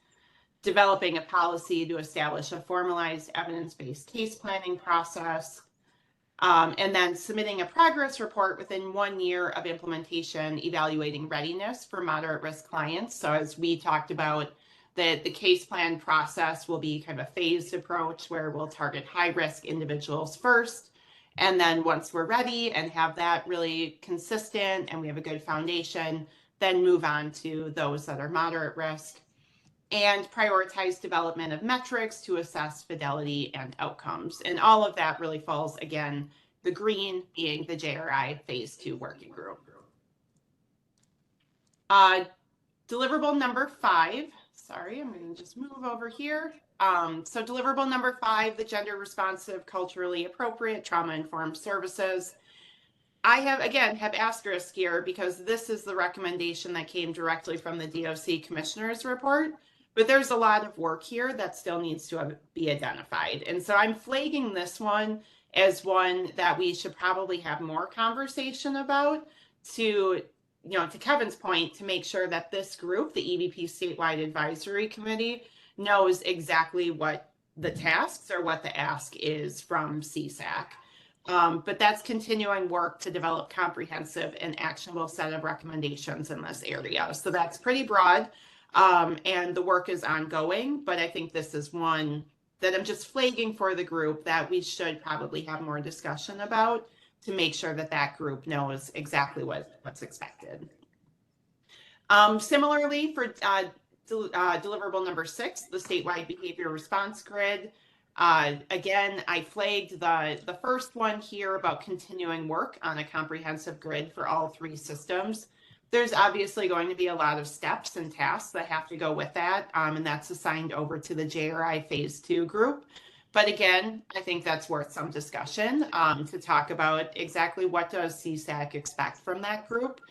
developing a policy to establish a formalized evidence-based case planning process, and then submitting a progress report within 1 year of implementation, evaluating readiness for moderate risk clients. So as we talked about, the case plan process will be kind of a phased approach where we'll target high risk individuals first. And then once we're ready and have that really consistent and we have a good foundation, then move on to those that are moderate risk, and prioritize development of metrics to assess fidelity and outcomes. And all of that really falls, again, the green being the JRI phase 2 working group. Deliverable number 5. Sorry, I'm going to just move over here. So deliverable number 5, the gender responsive, culturally appropriate, trauma-informed services. I have asterisk here because this is the recommendation that came directly from the DOC commissioner's report, but there's a lot of work here that still needs to be identified. And so I'm flagging this one as one that we should probably have more conversation about to Kevin's point, to make sure that this group, the EVP Statewide Advisory Committee, knows exactly what the tasks or what the ask is from CSAC. But that's continuing work to develop comprehensive and actionable set of recommendations in this area. So that's pretty broad, and the work is ongoing, but I think this is one that I'm just flagging for the group that we should probably have more discussion about to make sure that that group knows exactly what's expected. Similarly, for deliverable number 6, the statewide behavior response grid. Again, I flagged the first one here about continuing work on a comprehensive grid for all 3 systems. There's obviously going to be a lot of steps and tasks that have to go with that, and that's assigned over to the JRI phase 2 group. But again, I think that's worth some discussion to talk about exactly what does CSAC expect from that group.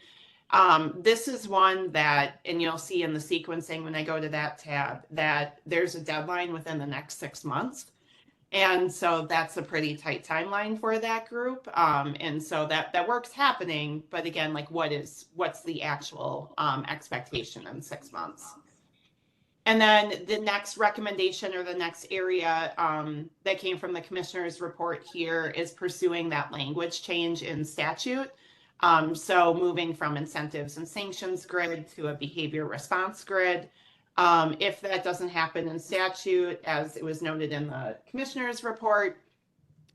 This is one that, and you'll see in the sequencing when I go to that tab, that there's a deadline within the next 6 months. And so that's a pretty tight timeline for that group. And so that work's happening, but again, like what's the actual expectation in 6 months? And then the next recommendation or the next area that came from the commissioner's report here is pursuing that language change in statute. So moving from incentives and sanctions grid to a behavior response grid. If that doesn't happen in statute, as it was noted in the commissioner's report,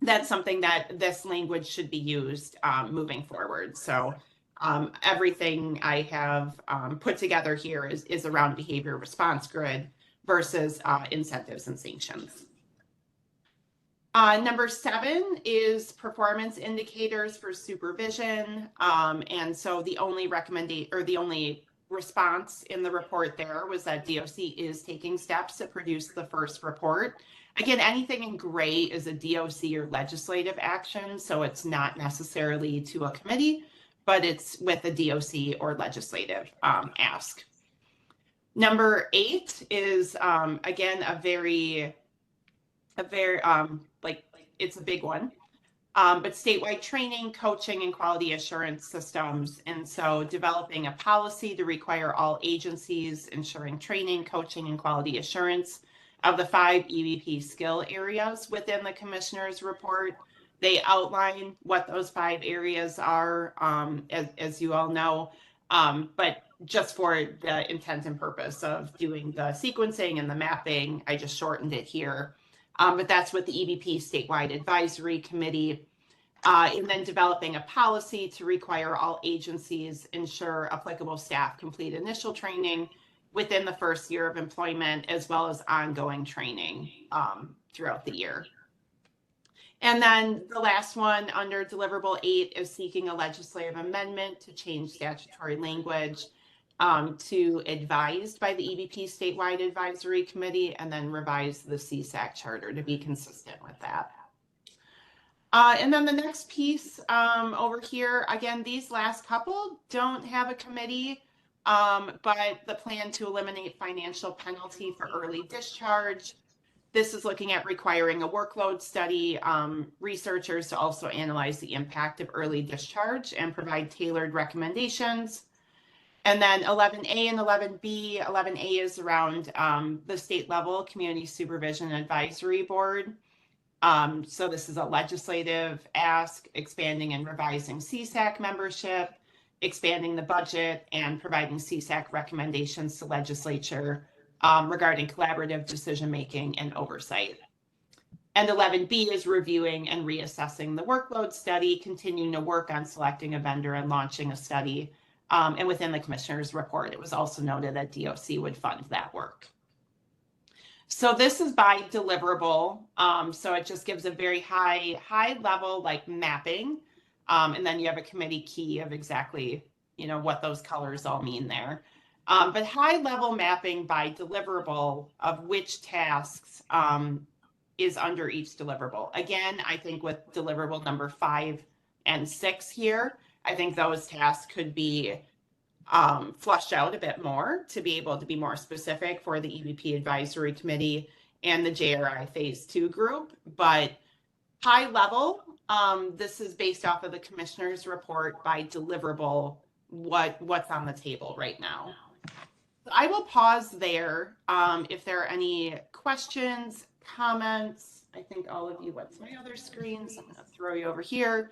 that's something that this language should be used moving forward. So everything I have put together here is around behavior response grid versus incentives and sanctions. Number 7 is performance indicators for supervision. And so the only response in the report there was that DOC is taking steps to produce the first report. Again, anything in gray is a DOC or legislative action, so it's not necessarily to a committee, but it's with a DOC or legislative ask. Number 8 is, again, a very it's a big one, but statewide training, coaching, and quality assurance systems. And so developing a policy to require all agencies ensuring training, coaching, and quality assurance of the 5 EVP skill areas within the commissioner's report. They outline what those 5 areas are. As you all know, But just for the intent and purpose of doing the sequencing and the mapping, I just shortened it here. But that's what the EBP statewide advisory committee, and then developing a policy to require all agencies ensure applicable staff complete initial training within the first year of employment, as well as ongoing training throughout the year. And then the last one under deliverable 8 is seeking a legislative amendment to change statutory language to advised by the EBP statewide advisory committee, and then revise the CSAC charter to be consistent with that. And then the next piece over here, again, these last couple don't have a committee, but the plan to eliminate financial penalty for early discharge. This is looking at requiring a workload study, researchers to also analyze the impact of early discharge and provide tailored recommendations. And then 11A and 11B, 11A is around the state level Community Supervision Advisory Board. So this is a legislative ask, expanding and revising CSAC membership, expanding the budget, and providing CSAC recommendations to legislature regarding collaborative decision-making and oversight. And 11B is reviewing and reassessing the workload study, continuing to work on selecting a vendor and launching a study. And within the commissioner's report, it was also noted that DOC would fund that work. So this is by deliverable. So it just gives a very high level like mapping. And then you have a committee key of exactly, what those colors all mean there. But high level mapping by deliverable of which tasks is under each deliverable. Again, I think with deliverable number 5 and 6 here, I think those tasks could be flushed out a bit more to be able to be more specific for the EBP advisory committee and the JRI phase 2 group. But high level, this is based off of the commissioner's report by deliverable, what's on the table right now. I will pause there. If there are any questions, comments, I think all of you, what's my other screens? I'm going to throw you over here.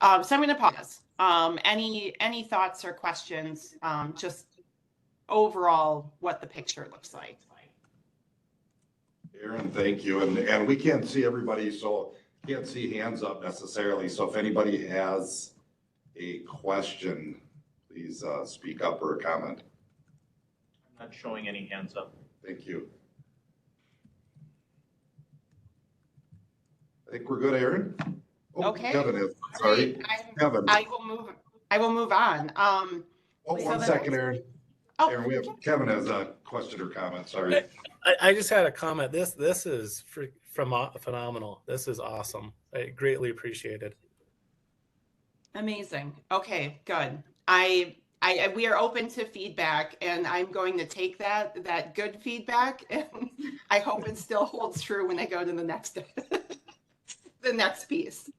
So I'm going to pause. Any thoughts or questions, just overall what the picture looks like?
Aaron, thank you. And we can't see everybody, so can't see hands up necessarily. So if anybody has a question, please speak up or a comment.
I'm not showing any hands up.
Thank you. I think we're good, Aaron. Oh,
Okay.
Kevin is, sorry. Kevin.
I will move on.
One second, Aaron.
Oh,
Aaron, Kevin has a question or comment, sorry.
I just had a comment. This is phenomenal. This is awesome. I greatly appreciate it.
amazing. Okay, good. We are open to feedback, and I'm going to take that good feedback, and I hope it still holds true when I go to the next the next piece.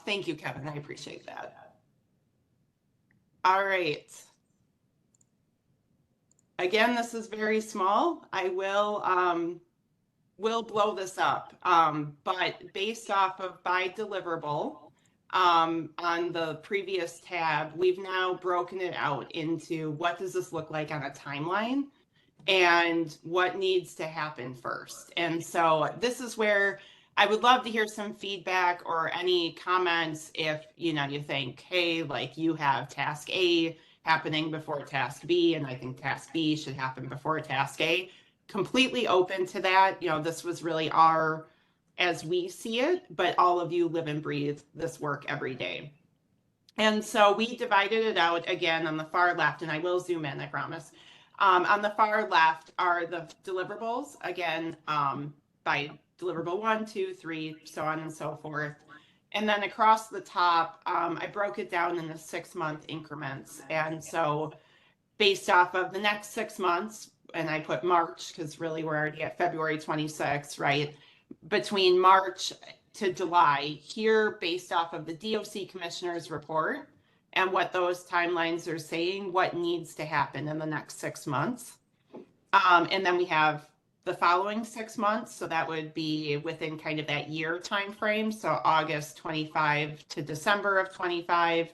Thank you, Kevin. I appreciate that. All right. Again, this is very small. I will blow this up, but based off of by deliverable, on the previous tab, we've now broken it out into what does this look like on a timeline and what needs to happen first. And so this is where I would love to hear some feedback or any comments if, you think, hey, like you have task A happening before task B, and I think task B should happen before task A. Completely open to that. This was really as we see it, but all of you live and breathe this work every day. And so we divided it out again on the far left, and I will zoom in, I promise. On the far left are the deliverables, again, by deliverable 1, 2, 3, so on and so forth. And then across the top, I broke it down into 6-month increments. And so based off of the next 6 months, and I put March, because really we're already at February 26th, right? Between March to July, here based off of the DOC Commissioner's report and what those timelines are saying, what needs to happen in the next 6 months. And then we have the following 6 months, so that would be within kind of that year time frame, so August 25 to December of 25.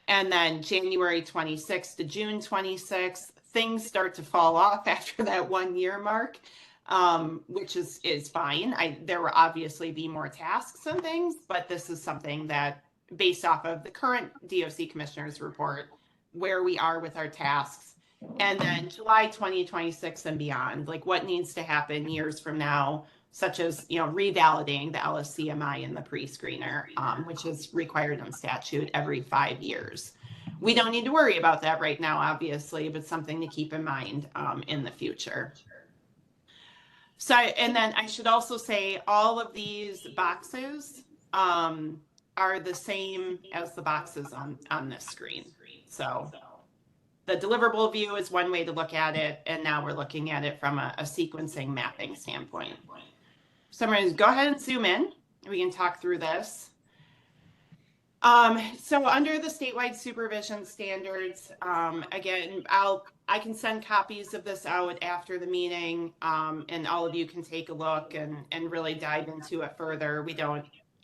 And then January 26th to June 26th, things start to fall off after that 1 year mark, which is fine. There will obviously be more tasks and things, but this is something that, based off of the current DOC Commissioner's report, where we are with our tasks. And then July 2026 and beyond, like what needs to happen years from now, such as, revalidating the LSCMI in the pre-screener, which is required in statute every 5 years. We don't need to worry about that right now, obviously, but something to keep in mind in the future. So, and then I should also say all of these boxes are the same as the boxes on this screen. So the deliverable view is one way to look at it, and now we're looking at it from a sequencing mapping standpoint. So I'm going to go ahead and zoom in. We can talk through this. So under the statewide supervision standards, again, I can send copies of this out after the meeting, and all of you can take a look and really dive into it further.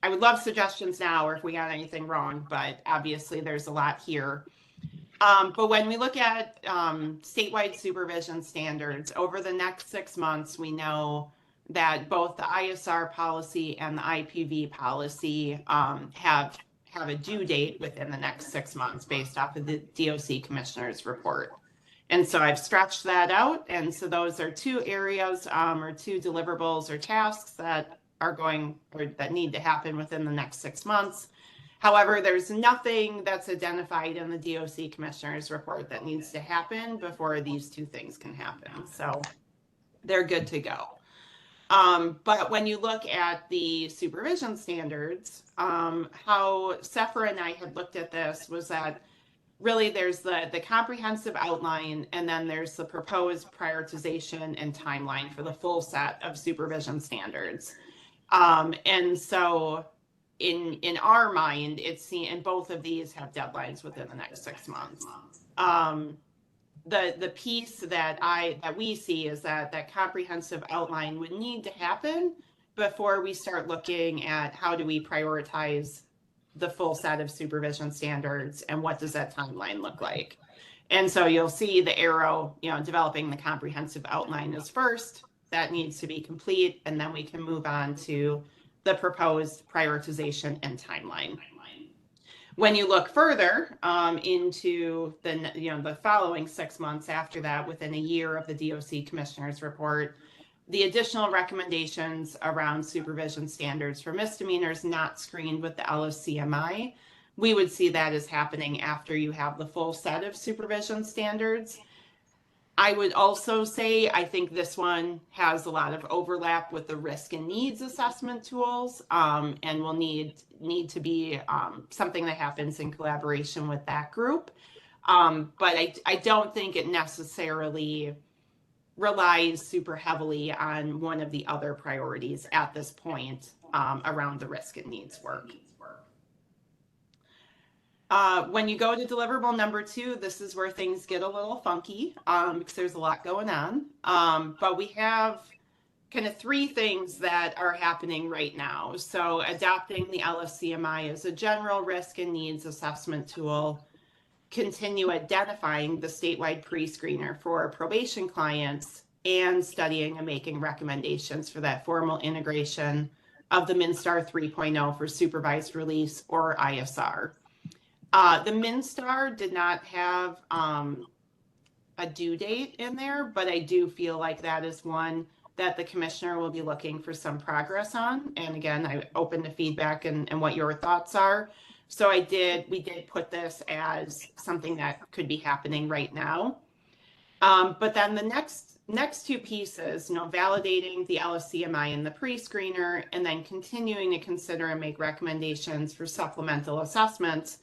I would love suggestions now, or if we got anything wrong, but obviously there's a lot here. But when we look at statewide supervision standards, over the next 6 months, we know that both the ISR policy and the IPV policy have a due date within the next 6 months based off of the DOC Commissioner's report. And so I've stretched that out. And so those are 2 areas or 2 deliverables or tasks that are going, or that need to happen within the next 6 months. However, there's nothing that's identified in the DOC Commissioner's report that needs to happen before these 2 things can happen. So they're good to go. But when you look at the supervision standards, how Sephora and I had looked at this was that really there's the comprehensive outline, and then there's the proposed prioritization and timeline for the full set of supervision standards. And so in our mind, and both of these have deadlines within the next 6 months. The piece that we see is that comprehensive outline would need to happen before we start looking at how do we prioritize the full set of supervision standards and what does that timeline look like. And so you'll see the arrow, developing the comprehensive outline is first. That needs to be complete, and then we can move on to the proposed prioritization and timeline. When you look further into the following 6 months after that, within a year of the DOC Commissioner's report, the additional recommendations around supervision standards for misdemeanors not screened with the LSCMI, we would see that as happening after you have the full set of supervision standards. I would also say, I think this one has a lot of overlap with the risk and needs assessment tools, and will need to be something that happens in collaboration with that group. But I don't think it necessarily relies super heavily on one of the other priorities at this point around the risk and needs work. When you go to deliverable number 2, this is where things get a little funky because there's a lot going on. But we have kind of 3 things that are happening right now. So adopting the LSCMI as a general risk and needs assessment tool, continue identifying the statewide pre-screener for probation clients, and studying and making recommendations for that formal integration of the MnSTAR 3.0 for supervised release, or ISR. The MnSTAR did not have a due date in there, but I do feel like that is one that the commissioner will be looking for some progress on. And again, I'm open to feedback and what your thoughts are. So we did put this as something that could be happening right now. But then the next 2 pieces, validating the LSCMI and the pre-screener, and then continuing to consider and make recommendations for supplemental assessments.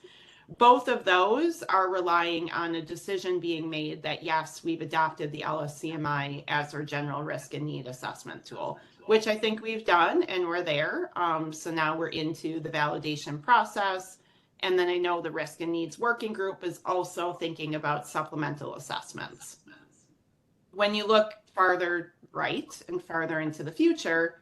Both of those are relying on a decision being made that, yes, we've adopted the LSCMI as our general risk and need assessment tool, which I think we've done, and we're there. So now we're into the validation process. And then I know the risk and needs working group is also thinking about supplemental assessments. When you look farther right and farther into the future,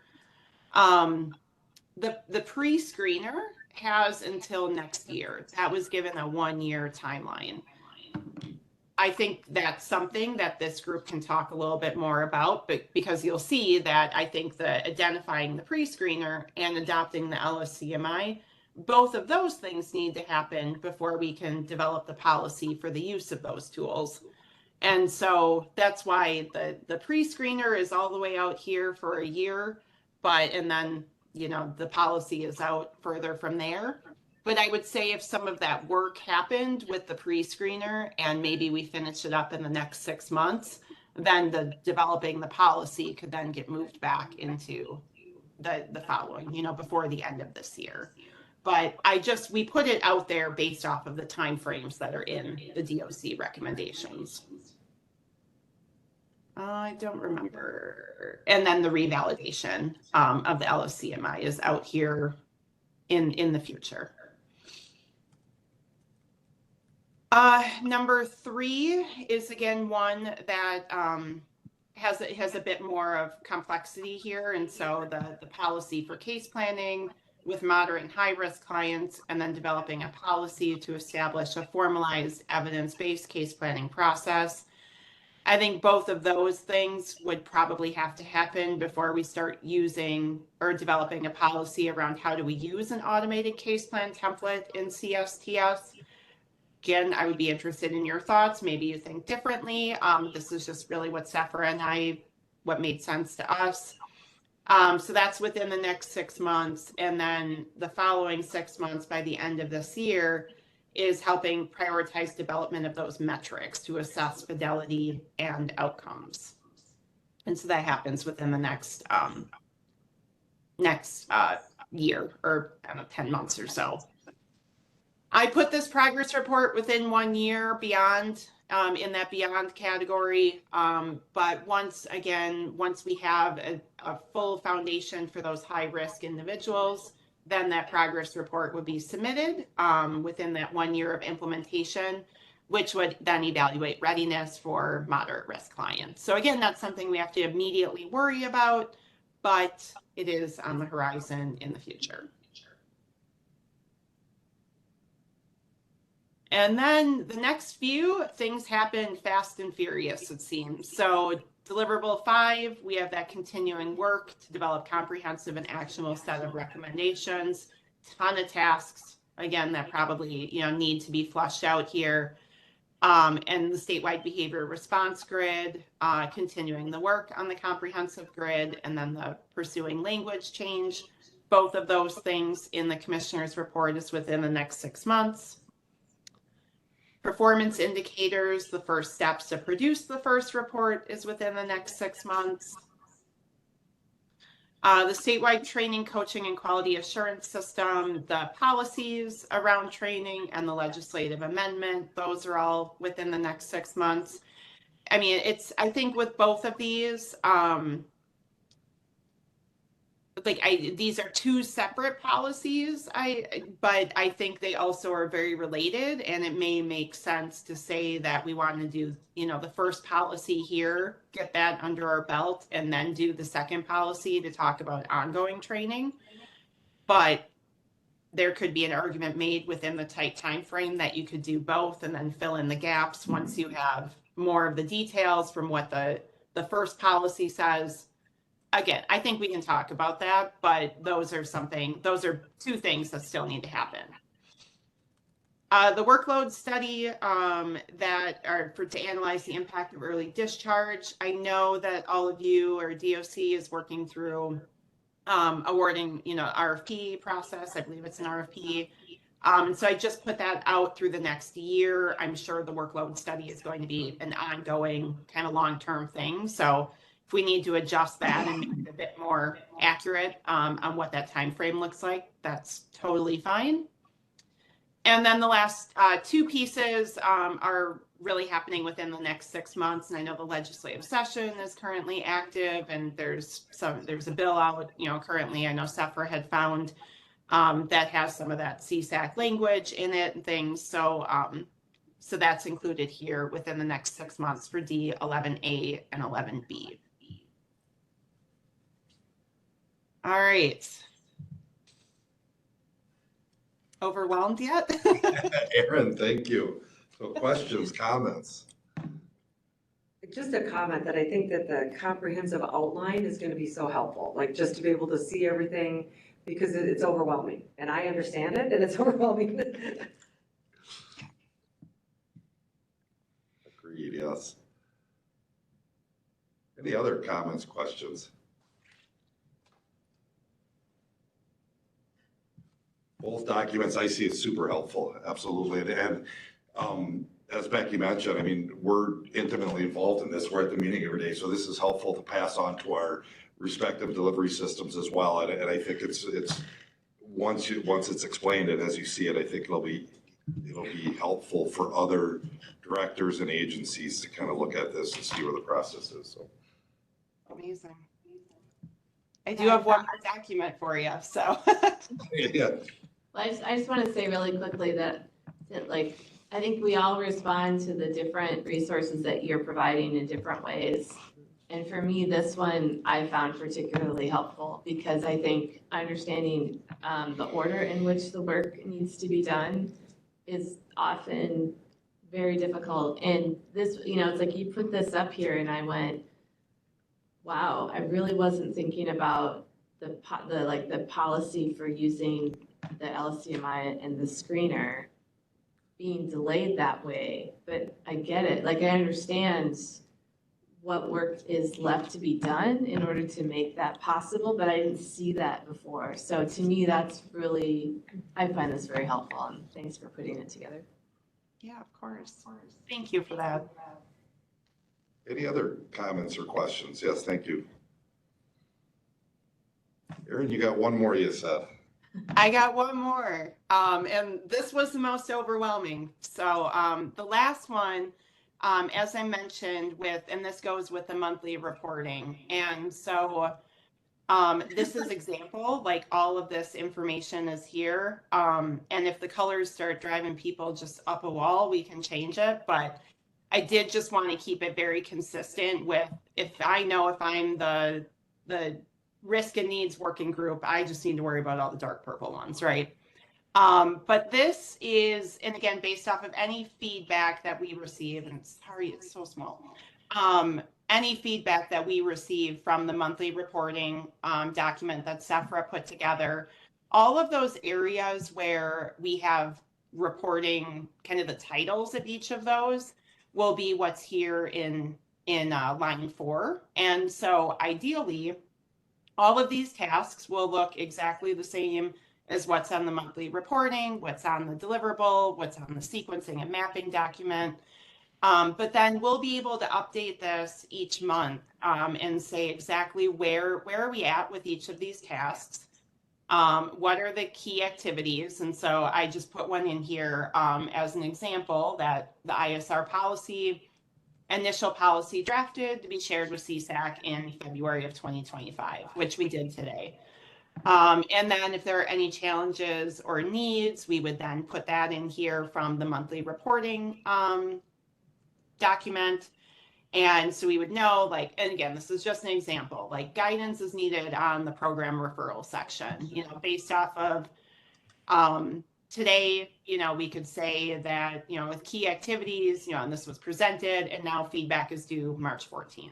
the pre-screener has until next year. That was given a 1-year timeline. I think that's something that this group can talk a little bit more about, but because you'll see that I think that identifying the pre-screener and adopting the LSCMI, both of those things need to happen before we can develop the policy for the use of those tools. And so that's why the pre-screener is all the way out here for a year, and then, you know, the policy is out further from there. But I would say if some of that work happened with the pre-screener and maybe we finish it up in the next 6 months, then developing the policy could then get moved back into the following, you know, before the end of this year. But we put it out there based off of the timeframes that are in the DOC recommendations. I don't remember. And then the revalidation of the LSCMI is out here in the future. Number 3 is again one that has a bit more of complexity here. And so the policy for case planning with moderate and high risk clients, and then developing a policy to establish a formalized evidence-based case planning process. I think both of those things would probably have to happen before we start using or developing a policy around how do we use an automated case plan template in CSTS. Again, I would be interested in your thoughts. Maybe you think differently. This is just really what Sephora and what made sense to us. So that's within the next 6 months. And then the following 6 months by the end of this year is helping prioritize development of those metrics to assess fidelity and outcomes. And so that happens within the next year, or I don't know, 10 months or so. I put this progress report within 1 year beyond, in that beyond category. But once we have a full foundation for those high risk individuals, then that progress report would be submitted within that 1 year of implementation, which would then evaluate readiness for moderate risk clients. So again, that's something we have to immediately worry about, but it is on the horizon in the future. And then the next few things happen fast and furious, it seems. So deliverable 5, we have that continuing work to develop comprehensive and actionable set of recommendations, ton of tasks, again, that probably, you know, need to be flushed out here. And the statewide behavior response grid, continuing the work on the comprehensive grid, and then the pursuing language change. Both of those things in the commissioner's report is within the next 6 months. Performance indicators, the first steps to produce the first report is within the next 6 months. The statewide training, coaching, and quality assurance system, the policies around training, and the legislative amendment, those are all within the next 6 months. I mean, I think with both of these, these are 2 separate policies, but I think they also are very related, and it may make sense to say that we want to do, you know, the first policy here, get that under our belt, and then do the second policy to talk about ongoing training. But there could be an argument made within the tight time frame that you could do both and then fill in the gaps once you have more of the details from what the first policy says. Again, I think we can talk about that, but those are 2 things that still need to happen. The workload study to analyze the impact of early discharge. I know that all of you, or DOC, is working through awarding, you know, RFP process. I believe it's an RFP. So I just put that out through the next year. I'm sure the workload study is going to be an ongoing kind of long-term thing. So if we need to adjust that and make it a bit more accurate on what that time frame looks like, that's totally fine. And then the last 2 pieces are really happening within the next 6 months. And I know the legislative session is currently active, and there's a bill out, you know, currently. I know Sephora had found that has some of that CSAC language in it and things. So so that's included here within the next 6 months for D, 11A, and 11B. All right. overwhelmed yet.
Aaron, thank you. So questions, comments?
Just a comment that I think that the comprehensive outline is going to be so helpful, like just to be able to see everything, because it's overwhelming and I understand it and it's overwhelming.
Agreed, yes. Any other comments, questions? Both documents I see as super helpful, absolutely. And as Becky mentioned, I mean, we're intimately involved in this. We're at the meeting every day. So this is helpful to pass on to our respective delivery systems as well. And I think it's once it's explained and as you see it, I think it'll be helpful for other directors and agencies to kind of look at this and see where the process is. So
Amazing. I do have one more document for you, so.
yeah.
Well, I just want to say really quickly that like, I think we all respond to the different resources that you're providing in different ways. And for me, this one I found particularly helpful because I think understanding the order in which the work needs to be done is often very difficult. And this, it's like you put this up here and I went, wow, I really wasn't thinking about the policy for using the LCMI and the screener being delayed that way, but I get it. Like I understand what work is left to be done in order to make that possible, but I didn't see that before. So to me, that's really, I find this very helpful and thanks for putting it together.
Yeah, of course. Thank you for that.
Any other comments or questions? Yes, thank you. Aaron, you got one more, you said.
I got one more, and this was the most overwhelming. So the last one, as I mentioned and this goes with the monthly reporting. And so this is example, like all of this information is here. And if the colors start driving people just up a wall, we can change it. But I did just want to keep it very consistent with, if I'm the risk and needs working group, I just need to worry about all the dark purple ones, right? But this is, and again, based off of any feedback that we receive, and sorry, it's so small. Any feedback that we receive from the monthly reporting document that SEFRA put together, all of those areas where we have reporting kind of the titles of each of those will be what's here in line 4. And so ideally, all of these tasks will look exactly the same as what's on the monthly reporting, what's on the deliverable, what's on the sequencing and mapping document. But then we'll be able to update this each month and say exactly where are we at with each of these tasks. What are the key activities? And so I just put one in here as an example that the ISR policy, initial policy drafted to be shared with CSAC in February of 2025, which we did today. And then if there are any challenges or needs, we would then put that in here from the monthly reporting document. And so we would know, like, and again, this is just an example, like guidance is needed on the program referral section, based off of today, we could say that, with key activities, and this was presented and now feedback is due March 14th.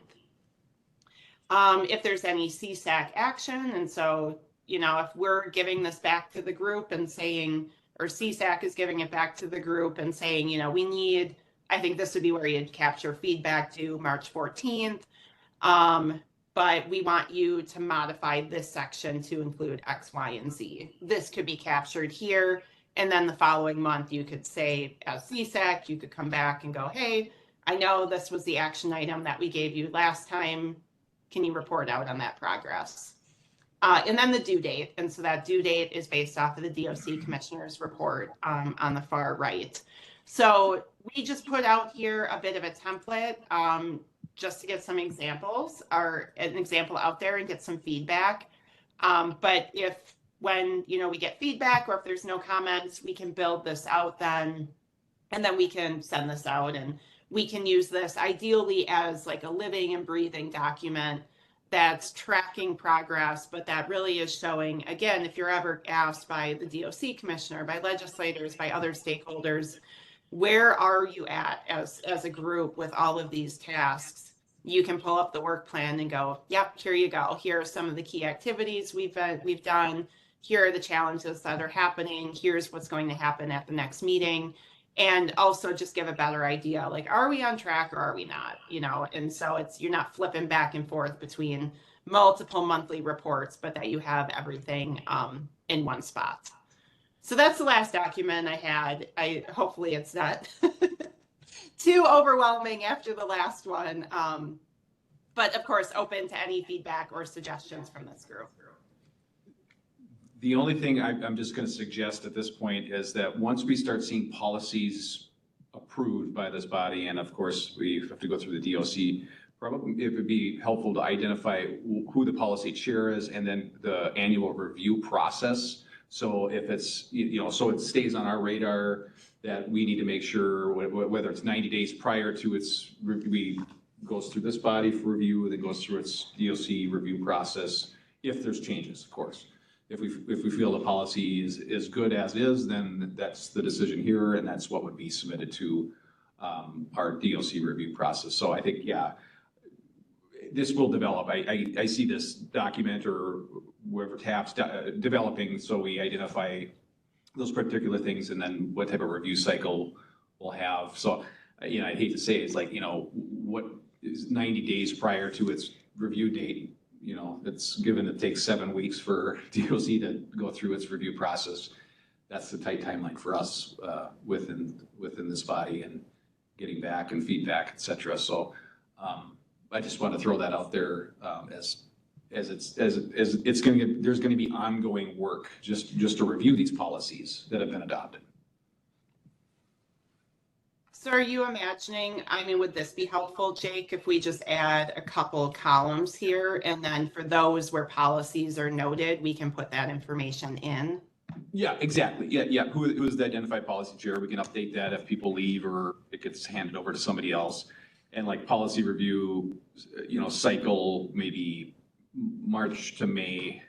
If there's any CSAC action, and so, if we're giving this back to the group and saying, or CSAC is giving it back to the group and saying, we need, I think this would be where you'd capture feedback due March 14th. But we want you to modify this section to include X, Y, and Z. This could be captured here. And then the following month, you could say, as CSAC, you could come back and go, hey, I know this was the action item that we gave you last time. Can you report out on that progress? And then the due date. And so that due date is based off of the DOC Commissioner's report on the far right. So we just put out here a bit of a template just to get some examples, or an example out there and get some feedback. But when we get feedback, or if there's no comments, we can build this out then, and then we can send this out, and we can use this ideally as like a living and breathing document that's tracking progress, but that really is showing, again, if you're ever asked by the DOC commissioner, by legislators, by other stakeholders, where are you at as a group with all of these tasks? You can pull up the work plan and go, yep, here you go. Here are some of the key activities we've done. Here are the challenges that are happening. Here's what's going to happen at the next meeting. And also just give a better idea, like, are we on track or are we not? You know, and so you're not flipping back and forth between multiple monthly reports, but that you have everything in one spot. So that's the last document I had. Hopefully it's not too overwhelming after the last one. But of course, open to any feedback or suggestions from this group.
The only thing I'm just going to suggest at this point is that once we start seeing policies approved by this body, and of course we have to go through the DOC, probably it would be helpful to identify who the policy chair is and then the annual review process. So if it's, you know, so it stays on our radar that we need to make sure whether it's 90 days prior to its goes through this body for review, then goes through its DOC review process, if there's changes, of course. If we feel the policy is good as is, then that's the decision here, and that's what would be submitted to our DOC review process. So I think, yeah, this will develop. I see this document or whoever taps developing, so we identify those particular things and then what type of review cycle we'll have. So, you know, I hate to say it's like, you know, what is 90 days prior to its review date? You know, it's given it takes 7 weeks for DOC to go through its review process. That's the tight timeline for us within this body and getting back and feedback, et cetera. So I just want to throw that out there as it's going to get, there's going to be ongoing work just to review these policies that have been adopted.
So are you imagining, I mean, would this be helpful, Jake, if we just add a couple columns here, and then for those where policies are noted, we can put that information in? Yeah, exactly. Yeah. Who is the identified policy chair? We can update that if people leave or it gets handed over to somebody else. And like policy review, you know, cycle maybe March to May,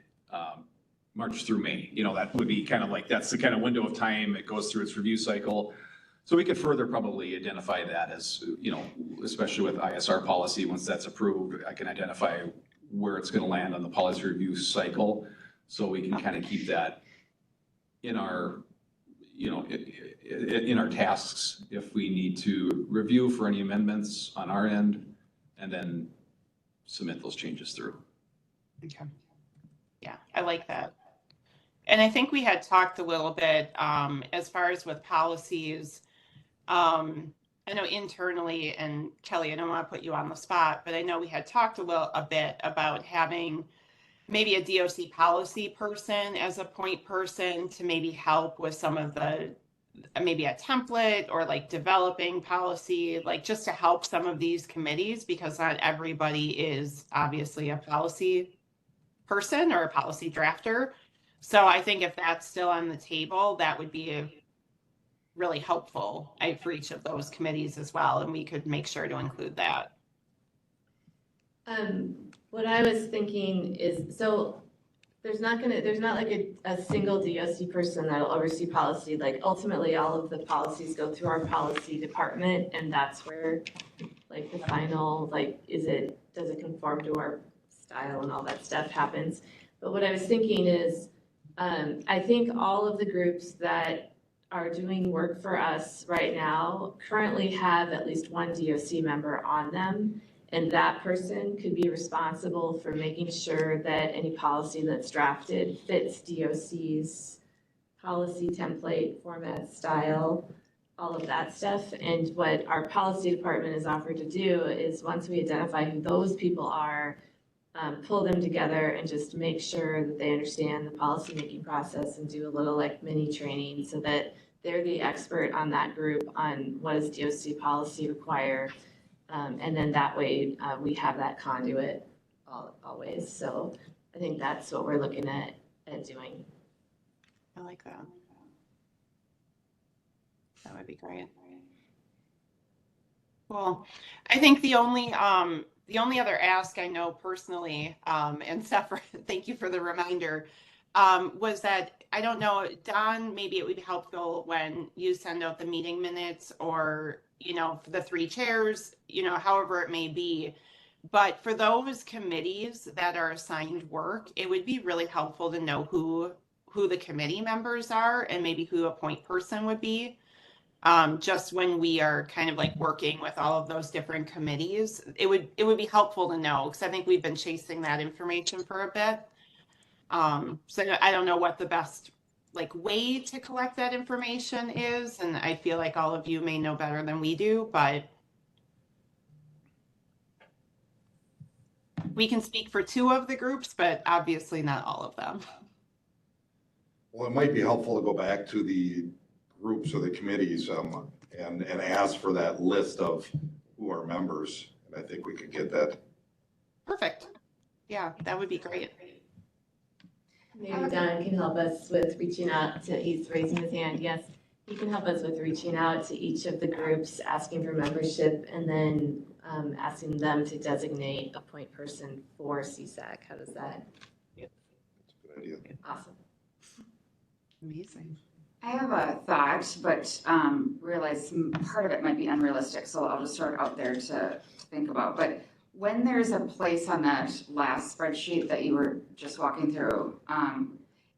March through May. You know, that would be kind of like, that's the kind of window of time it goes through its review cycle. So we could further probably identify that as, you know, especially with ISR policy, once that's approved, I can identify where it's going to land on the policy review cycle. So we can kind of keep that in our, you know, in our tasks if we need to review for any amendments on our end and then submit those changes through. Okay. Yeah, I like that. And I think we had talked a little bit as far as with policies. I know internally, and Kelly, I don't want to put you on the spot, but I know we had talked a bit about having maybe a DOC policy person as a point person to maybe help with some of the, maybe a template or like developing policy, like just to help some of these committees, because not everybody is obviously a policy person or a policy drafter. So I think if that's still on the table, that would be really helpful for each of those committees as well. And we could make sure to include that.
What I was thinking is, so there's not like a single DOC person that'll oversee policy. Like ultimately all of the policies go through our policy department, and that's where like the final, like, does it conform to our style and all that stuff happens. But what I was thinking is, I think all of the groups that are doing work for us right now currently have at least one DOC member on them. And that person could be responsible for making sure that any policy that's drafted fits DOC's policy template, format, style, all of that stuff. And what our policy department has offered to do is once we identify who those people are, pull them together and just make sure that they understand the policy-making process and do a little like mini training so that they're the expert on that group on what does DOC policy require. And then that way we have that conduit always. So I think that's what we're looking at doing.
I like that. That would be great. Cool. I think the only The only other ask I know personally, and Sephra, thank you for the reminder, was that, I don't know, Don, maybe it would be helpful when you send out the meeting minutes or, for the 3 chairs, however it may be. But for those committees that are assigned work, it would be really helpful to know who the committee members are and maybe who a point person would be. Just when we are kind of like working with all of those different committees, it would be helpful to know, because I think we've been chasing that information for a bit. So I don't know what the best way to collect that information is, and I feel like all of you may know better than we do, but we can speak for 2 of the groups, but obviously not all of them.
Well, it might be helpful to go back to the groups or the committees, and ask for that list of who are members. And I think we could get that.
Perfect. Yeah, that would be great.
Maybe Don can help us with reaching out to, he's raising his hand, yes. He can help us with reaching out to each of the groups, asking for membership, and then asking them to designate a point person for CSAC. How does that?
That's a good idea.
Awesome.
Amazing.
I have a thought, but realize part of it might be unrealistic, so I'll just throw it out there to think about. But when there's a place on that last spreadsheet that you were just walking through,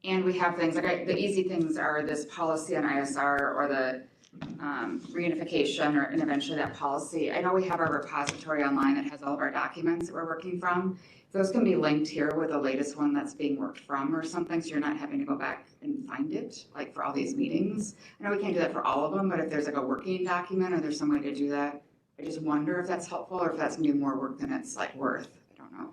and we have things like the easy things are this policy on ISR or the reunification and eventually that policy. I know we have our repository online that has all of our documents that we're working from. Those can be linked here with the latest one that's being worked from or something, so you're not having to go back and find it, like for all these meetings. I know we can't do that for all of them, but if there's like a working document or there's some way to do that, I just wonder if that's helpful or if that's gonna be more work than it's like worth. I don't know.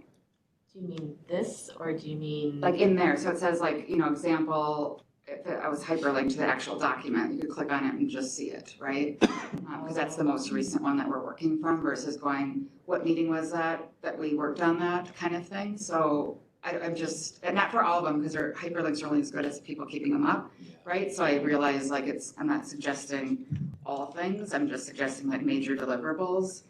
Do you mean this, or do you mean?
Like in there, so it says like, example, if I was hyperlinked to the actual document, you could click on it and just see it, right? Because that's the most recent one that we're working from versus going, what meeting was that we worked on that kind of thing? So I'm just, and not for all of them, because their hyperlinks are only as good as people keeping them up, right? So I realize I'm not suggesting all things, I'm just suggesting like major deliverables.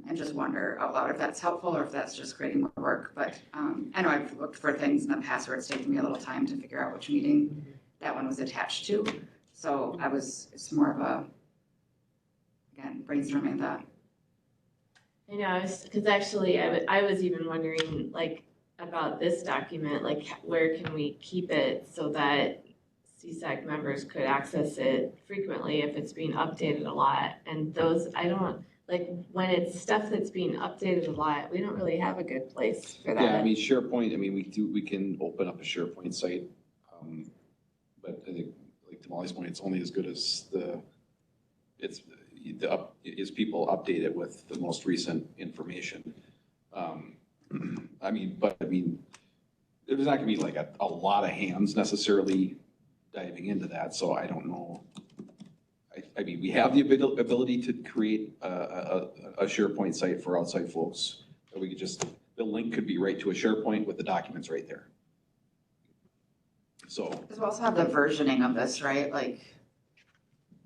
And just wonder out loud if that's helpful or if that's just creating more work. But I know I've looked for things in the past where it's taken me a little time to figure out which meeting that one was attached to. So it's more of a, again, brainstorming that.
I know, because actually I was even wondering about this document, where can we keep it so that CSAC members could access it frequently if it's being updated a lot. And those, when it's stuff that's being updated a lot, we don't really have a good place for that.
Yeah, SharePoint, we can open up a SharePoint site. But I think, like to Molly's point, it's only as good as people update it with the most recent information. There's not gonna be like a lot of hands necessarily diving into that, so I don't know. We have the ability to create a SharePoint site for outside folks. We could the link could be right to a SharePoint with the documents right there. So.
Because we also have the versioning of this, right?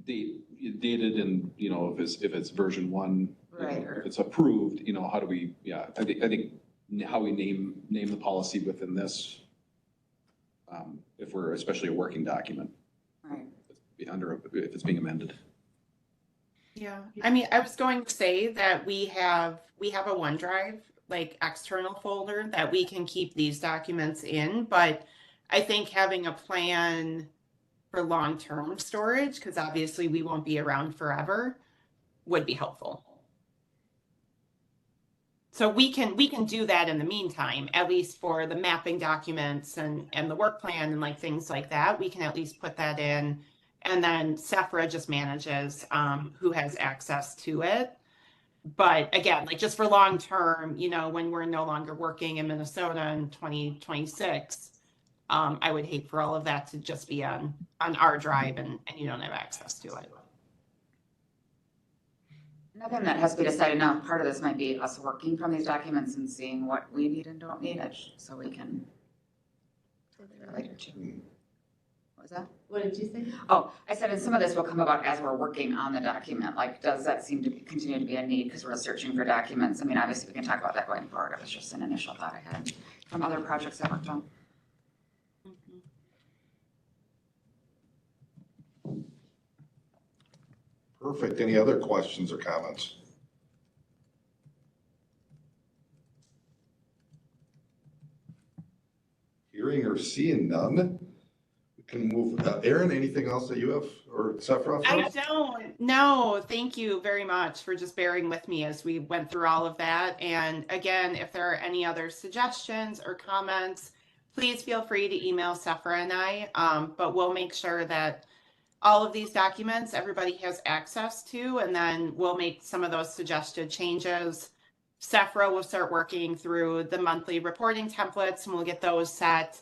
Dated and, if it's version 1,
right,
if it's approved, how do we, I think how we name the policy within this, if we're especially a working document.
Right.
If it's being amended.
Yeah, I was going to say that we have a OneDrive external folder that we can keep these documents in, but I think having a plan for long-term storage, because obviously we won't be around forever, would be helpful. So we can do that in the meantime, at least for the mapping documents and the work plan and things like that. We can at least put that in. And then Sephra just manages who has access to it. But again, just for long term, when we're no longer working in Minnesota in 2026, I would hate for all of that to just be on our drive and you don't have access to it.
Nothing that has to be decided now. Part of this might be us working from these documents and seeing what we need and don't need, so we can later too. What was that?
What did you say?
Oh, I said, and some of this will come about as we're working on the document, like, does that seem to continue to be a need, because we're searching for documents? I mean, obviously, we can talk about that going forward, it was just an initial thought I had from other projects I worked on.
Perfect. Any other questions or comments? Hearing or seeing none, we can move. Aaron, anything else that you have, or Sephra?
I don't. No, thank you very much for just bearing with me as we went through all of that. And again, if there are any other suggestions or comments, please feel free to email Sephra and I. But we'll make sure that all of these documents everybody has access to, and then we'll make some of those suggested changes. Sephra will start working through the monthly reporting templates, and we'll get those set.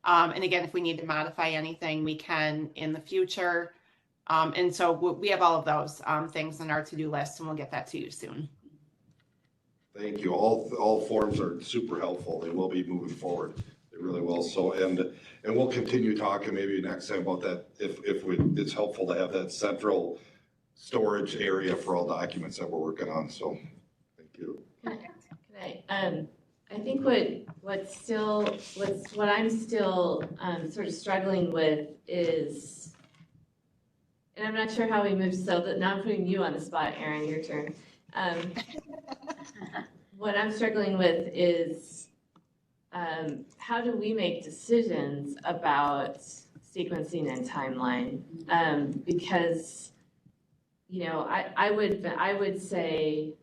And again, if we need to modify anything, we can in the future. And so we have all of those things on our to-do list, and we'll get that to you soon.
Thank you. All forms are super helpful. They will be moving forward. They really will. So, and we'll continue talking maybe next time about that. If it's helpful to have that central storage area for all documents that we're working on. So, thank you.
I think what I'm still sort of struggling with is, and I'm not sure how we move, so that now I'm putting you on the spot, Aaron, your turn. What I'm struggling with is how do we make decisions about sequencing and timeline? Because, you know, I would say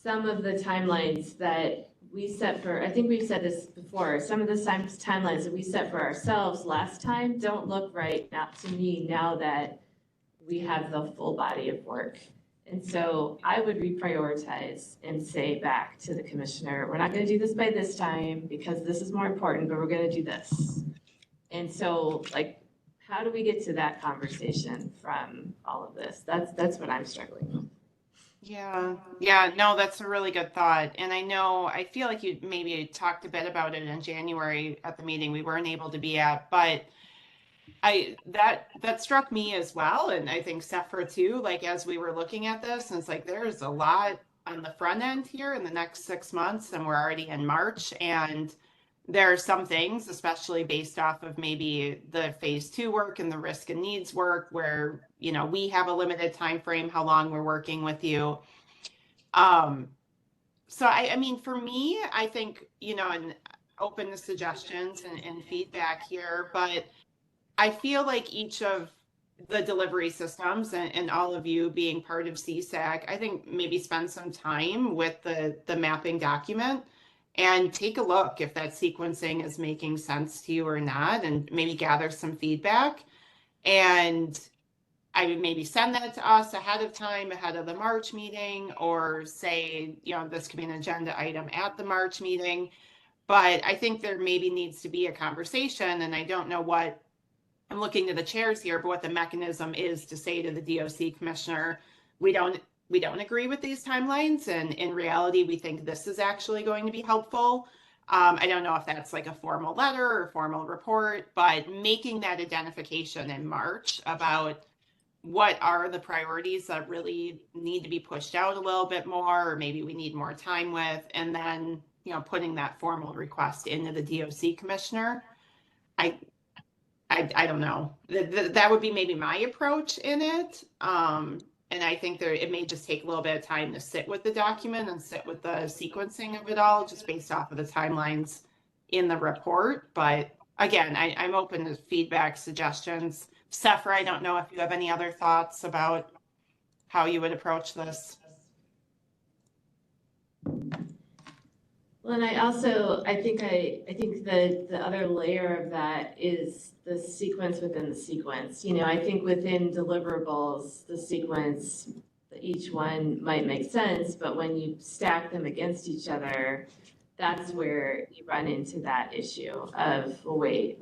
some of the timelines that we set for, I think we've said this before, some of the timelines that we set for ourselves last time don't look right now to me now that we have the full body of work. And so I would reprioritize and say back to the commissioner, we're not going to do this by this time because this is more important, but we're going to do this. And so, like, how do we get to that conversation from all of this? That's what I'm struggling with.
Yeah, no, that's a really good thought. And I feel like you maybe talked a bit about it in January at the meeting we weren't able to be at, but that struck me as well. And I think Sephra too, like as we were looking at this, and it's like, there's a lot on the front end here in the next 6 months, and we're already in March. And there are some things, especially based off of maybe the phase 2 work and the risk and needs work where, you know, we have a limited time frame, how long we're working with you. So I mean, for me, I think, you know, and open to suggestions and feedback here, but I feel like each of the delivery systems and all of you being part of CSAC, I think maybe spend some time with the mapping document and take a look if that sequencing is making sense to you or not, and maybe gather some feedback. And I would maybe send that to us ahead of time, ahead of the March meeting, or say, you know, this could be an agenda item at the March meeting. But I think there maybe needs to be a conversation, and I don't know what, I'm looking to the chairs here, but what the mechanism is to say to the DOC commissioner, we don't agree with these timelines, and in reality, we think this is actually going to be helpful. I don't know if that's like a formal letter or formal report, but making that identification in March about what are the priorities that really need to be pushed out a little bit more, or maybe we need more time with, and then, you know, putting that formal request into the DOC commissioner. I don't know. That would be maybe my approach in it. And I think it may just take a little bit of time to sit with the document and sit with the sequencing of it all, just based off of the timelines in the report. But again, I'm open to feedback, suggestions. Sephra, I don't know if you have any other thoughts about how you would approach this.
Well, and I think the other layer of that is the sequence within the sequence. You know, I think within deliverables, the sequence, each one might make sense, but when you stack them against each other, that's where you run into that issue of, well, wait,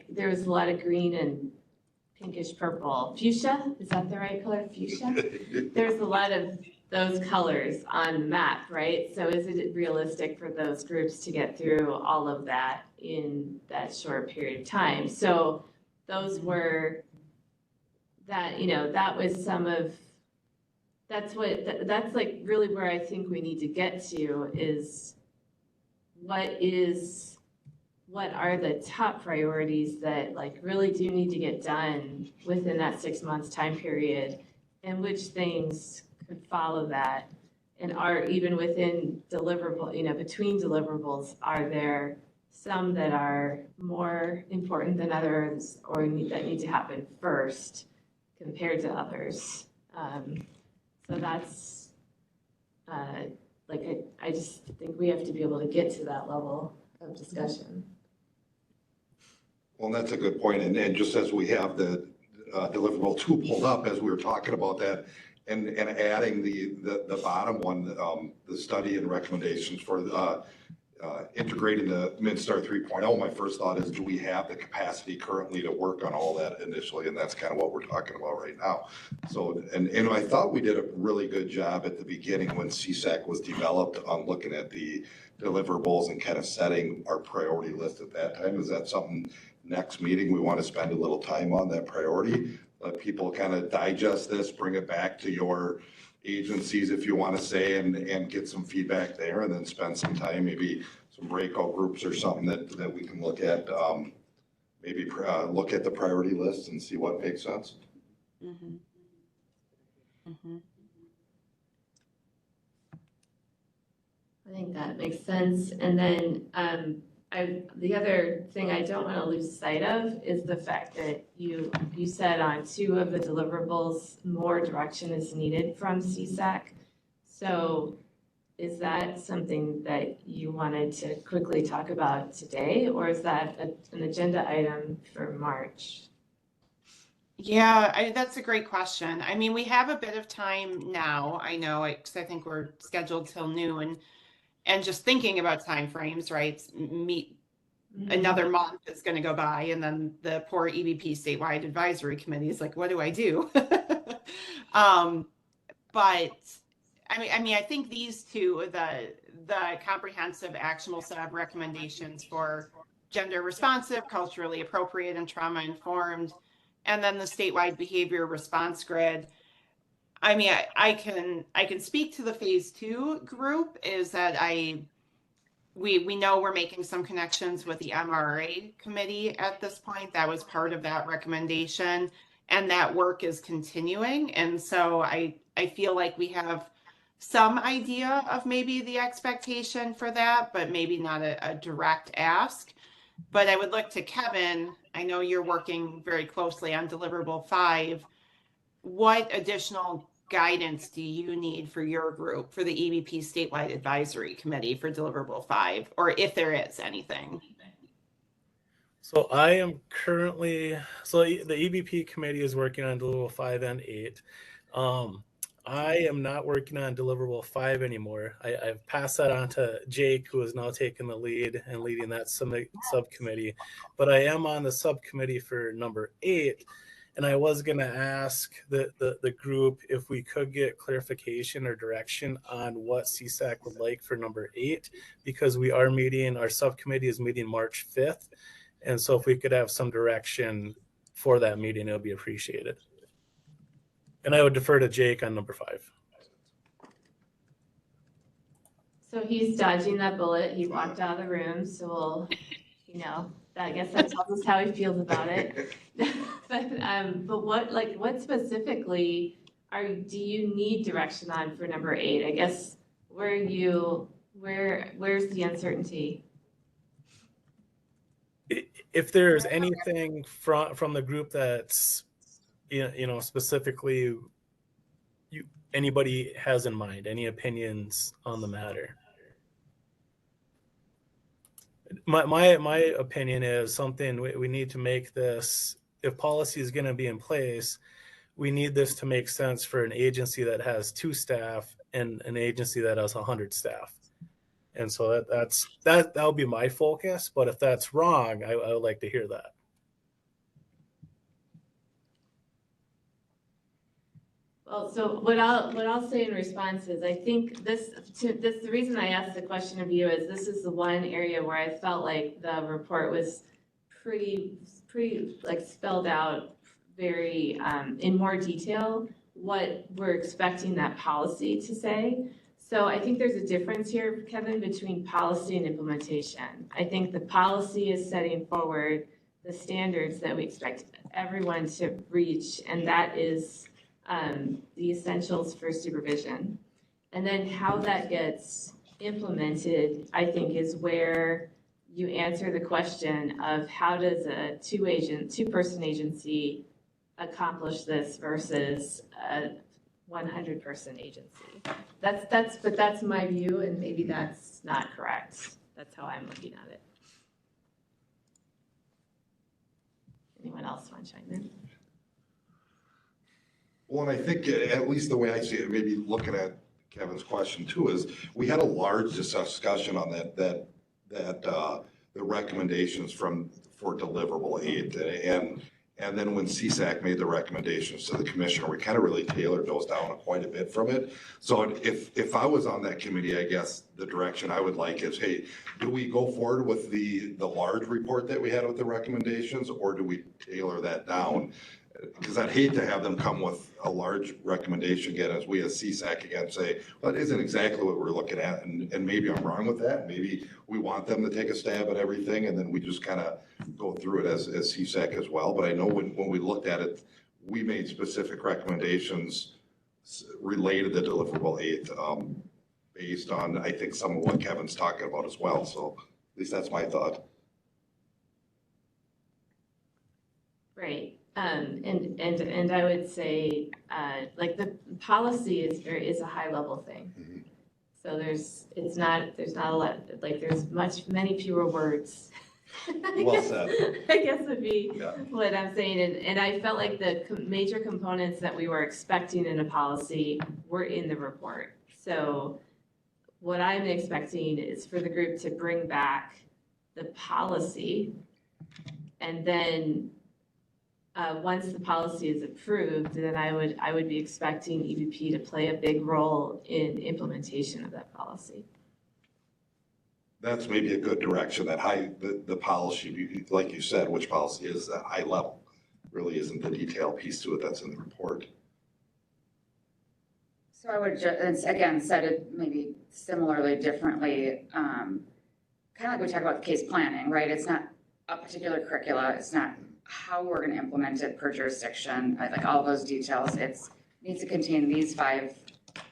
there was a lot of green and pinkish purple. Fuchsia, is that the right color? Fuchsia? There's a lot of those colors on the map, right? So is it realistic for those groups to get through all of that in that short period of time? So those were that, you know, that was some of, that's like really where I think we need to get to is what are the top priorities that like really do need to get done within that 6 months time period, and which things could follow that, and are even within deliverable, you know, between deliverables, are there some that are more important than others or that need to happen first compared to others? So that's I just think we have to be able to get to that level of discussion.
Well, that's a good point. And just as we have the deliverable two pulled up, as we were talking about that, and adding the bottom one, the study and recommendations for integrating the MidStar 3.0, my first thought is, do we have the capacity currently to work on all that initially? And that's kind of what we're talking about right now. So, and I thought we did a really good job at the beginning when CSAC was developed on looking at the deliverables and kind of setting our priority list at that time. Is that something next meeting we want to spend a little time on, that priority? Let people kind of digest this, bring it back to your agencies if you want to say, and get some feedback there, and then spend some time, maybe some breakout groups or something that we can look at, maybe look at the priority list and see what makes sense.
Mm-hmm. Mm-hmm.
I think that makes sense. And then the other thing I don't want to lose sight of is the fact that you said on 2 of the deliverables, more direction is needed from CSAC. So is that something that you wanted to quickly talk about today, or is that an agenda item for March?
Yeah, that's a great question. I mean, we have a bit of time now. I know, because I think we're scheduled till noon, and just thinking about timeframes, right? Another month is going to go by, and then the poor EBP statewide advisory committee is like, what do I do? But I mean, I think these two, the comprehensive actionable set of recommendations for gender responsive, culturally appropriate, and trauma informed, and then the statewide behavior response grid. I mean, I can speak to the phase 2 group, is that we know we're making some connections with the MRA committee at this point. That was part of that recommendation, and that work is continuing. And so I feel like we have some idea of maybe the expectation for that, but maybe not a direct ask. But I would look to Kevin. I know you're working very closely on deliverable 5. What additional guidance do you need for your group, for the EBP statewide advisory committee for deliverable 5, or if there is anything?
So I am currently, the EBP committee is working on deliverable 5 and 8. I am not working on deliverable 5 anymore. I've passed that on to Jake, who is now taking the lead and leading that subcommittee. But I am on the subcommittee for number 8. And I was going to ask the group if we could get clarification or direction on what CSAC would like for number 8, because we are meeting, our subcommittee is meeting March 5th. And so if we could have some direction for that meeting, it would be appreciated. And I would defer to Jake on number 5.
So he's dodging that bullet. He walked out of the room. So we'll, you know, I guess that tells us how he feels about it. But what specifically do you need direction on for number 8? I guess where's the uncertainty?
If there's anything from the group that's, you know, specifically anybody has in mind, any opinions on the matter? My opinion is something we need to make this, if policy is going to be in place, we need this to make sense for an agency that has 2 staff and an agency that has 100 staff. And so that'll be my focus. But if that's wrong, I would like to hear that.
Well, so what I'll say in response is, I think the reason I asked the question of you is this is the one area where I felt like the report was pretty like spelled out very, in more detail, what we're expecting that policy to say. So I think there's a difference here, Kevin, between policy and implementation. I think the policy is setting forward the standards that we expect everyone to reach, and that is the essentials for supervision. And then how that gets implemented, I think, is where you answer the question of how does a two-person agency accomplish this versus a 100-person agency. But that's my view, and maybe that's not correct. That's how I'm looking at it. Anyone else want to chime in?
Well, and I think at least the way I see it, maybe looking at Kevin's question too, is we had a large discussion on the recommendations for deliverable aid. And then when CSAC made the recommendations to the commissioner, we kind of really tailored those down quite a bit from it. So if I was on that committee, I guess the direction I would like is, hey, do we go forward with the large report that we had with the recommendations, or do we tailor that down? Because I'd hate to have them come with a large recommendation again, as we as CSAC again say, well, it isn't exactly what we're looking at, and maybe I'm wrong with that. Maybe we want them to take a stab at everything, and then we just kind of go through it as CSAC as well. But I know when we looked at it, we made specific recommendations related to deliverable aid based on, I think, some of what Kevin's talking about as well. So at least that's my thought.
Right. And I would say, like the policy is a high level thing.
Mm-hmm.
So there's not a lot, like there's many fewer words.
Well said.
I guess would be
Yeah.
what I'm saying. And I felt like the major components that we were expecting in a policy were in the report. So what I'm expecting is for the group to bring back the policy, and then once the policy is approved, then I would be expecting EVP to play a big role in implementation of that policy.
That's maybe a good direction, that the policy, like you said, which policy is that high level, really isn't the detail piece to it that's in the report.
So I would just, again, said it maybe similarly, differently, kind of like we talk about case planning, right? It's not a particular curricula, it's not how we're going to implement it per jurisdiction, like all those details. It needs to contain these 5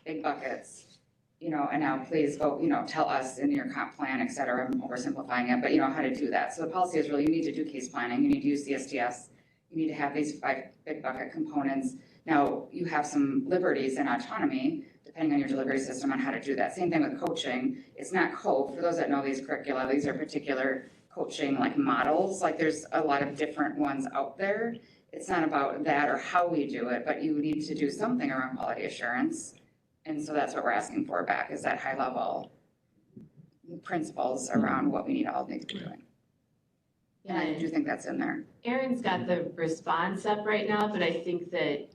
big buckets, and now please go, tell us in your comp plan, et cetera. I'm oversimplifying it, but how to do that. So the policy is really, you need to do case planning, you need to use CSDS, you need to have these 5 big bucket components. Now, you have some liberties and autonomy, depending on your delivery system, on how to do that. Same thing with coaching. It's not COPE. For those that know these curricula, these are particular coaching like models. Like there's a lot of different ones out there. It's not about that or how we do it, but you need to do something around quality assurance. And so that's what we're asking for back, is that high level principles around what we all need to be doing. And I do think that's in there.
Erin's got the response up right now, but I think that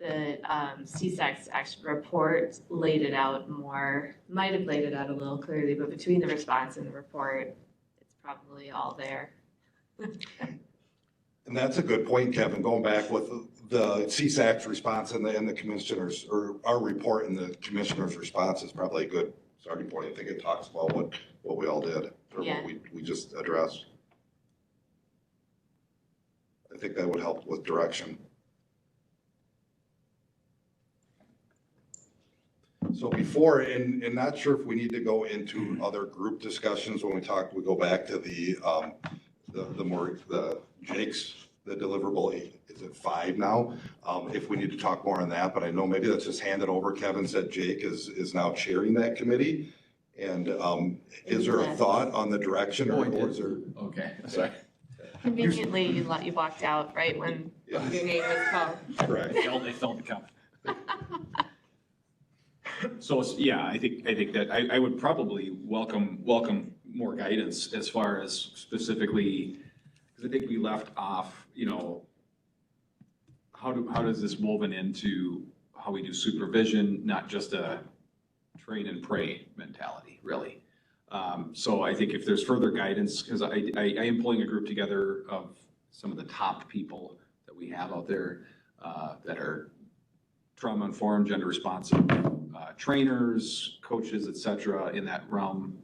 the CSAC's actual report laid it out more, might have laid it out a little clearly, but between the response and the report, it's probably all there.
And that's a good point, Kevin, going back with the CSAC's response and the commissioners, or our report and the commissioner's response is probably a good starting point. I think it talks about what we all did, or
Yeah.
what we just addressed. I think that would help with direction. So before, and not sure if we need to go into other group discussions when we go back to the Jake's, the deliverable, is it 5 now? If we need to talk more on that, but I know maybe let's just hand it over. Kevin said Jake is now chairing that committee. And is there a thought on the direction, or is there?
Okay, sorry.
Conveniently, you walked out right when your name was called.
Correct.
They felt the count. So, yeah, I think that I would probably welcome more guidance as far as specifically, because I think we left off, how does this woven into how we do supervision, not just a train and pray mentality, really. So I think if there's further guidance, because I am pulling a group together of some of the top people that we have out there that are trauma-informed, gender-responsive trainers, coaches, et cetera, in that realm,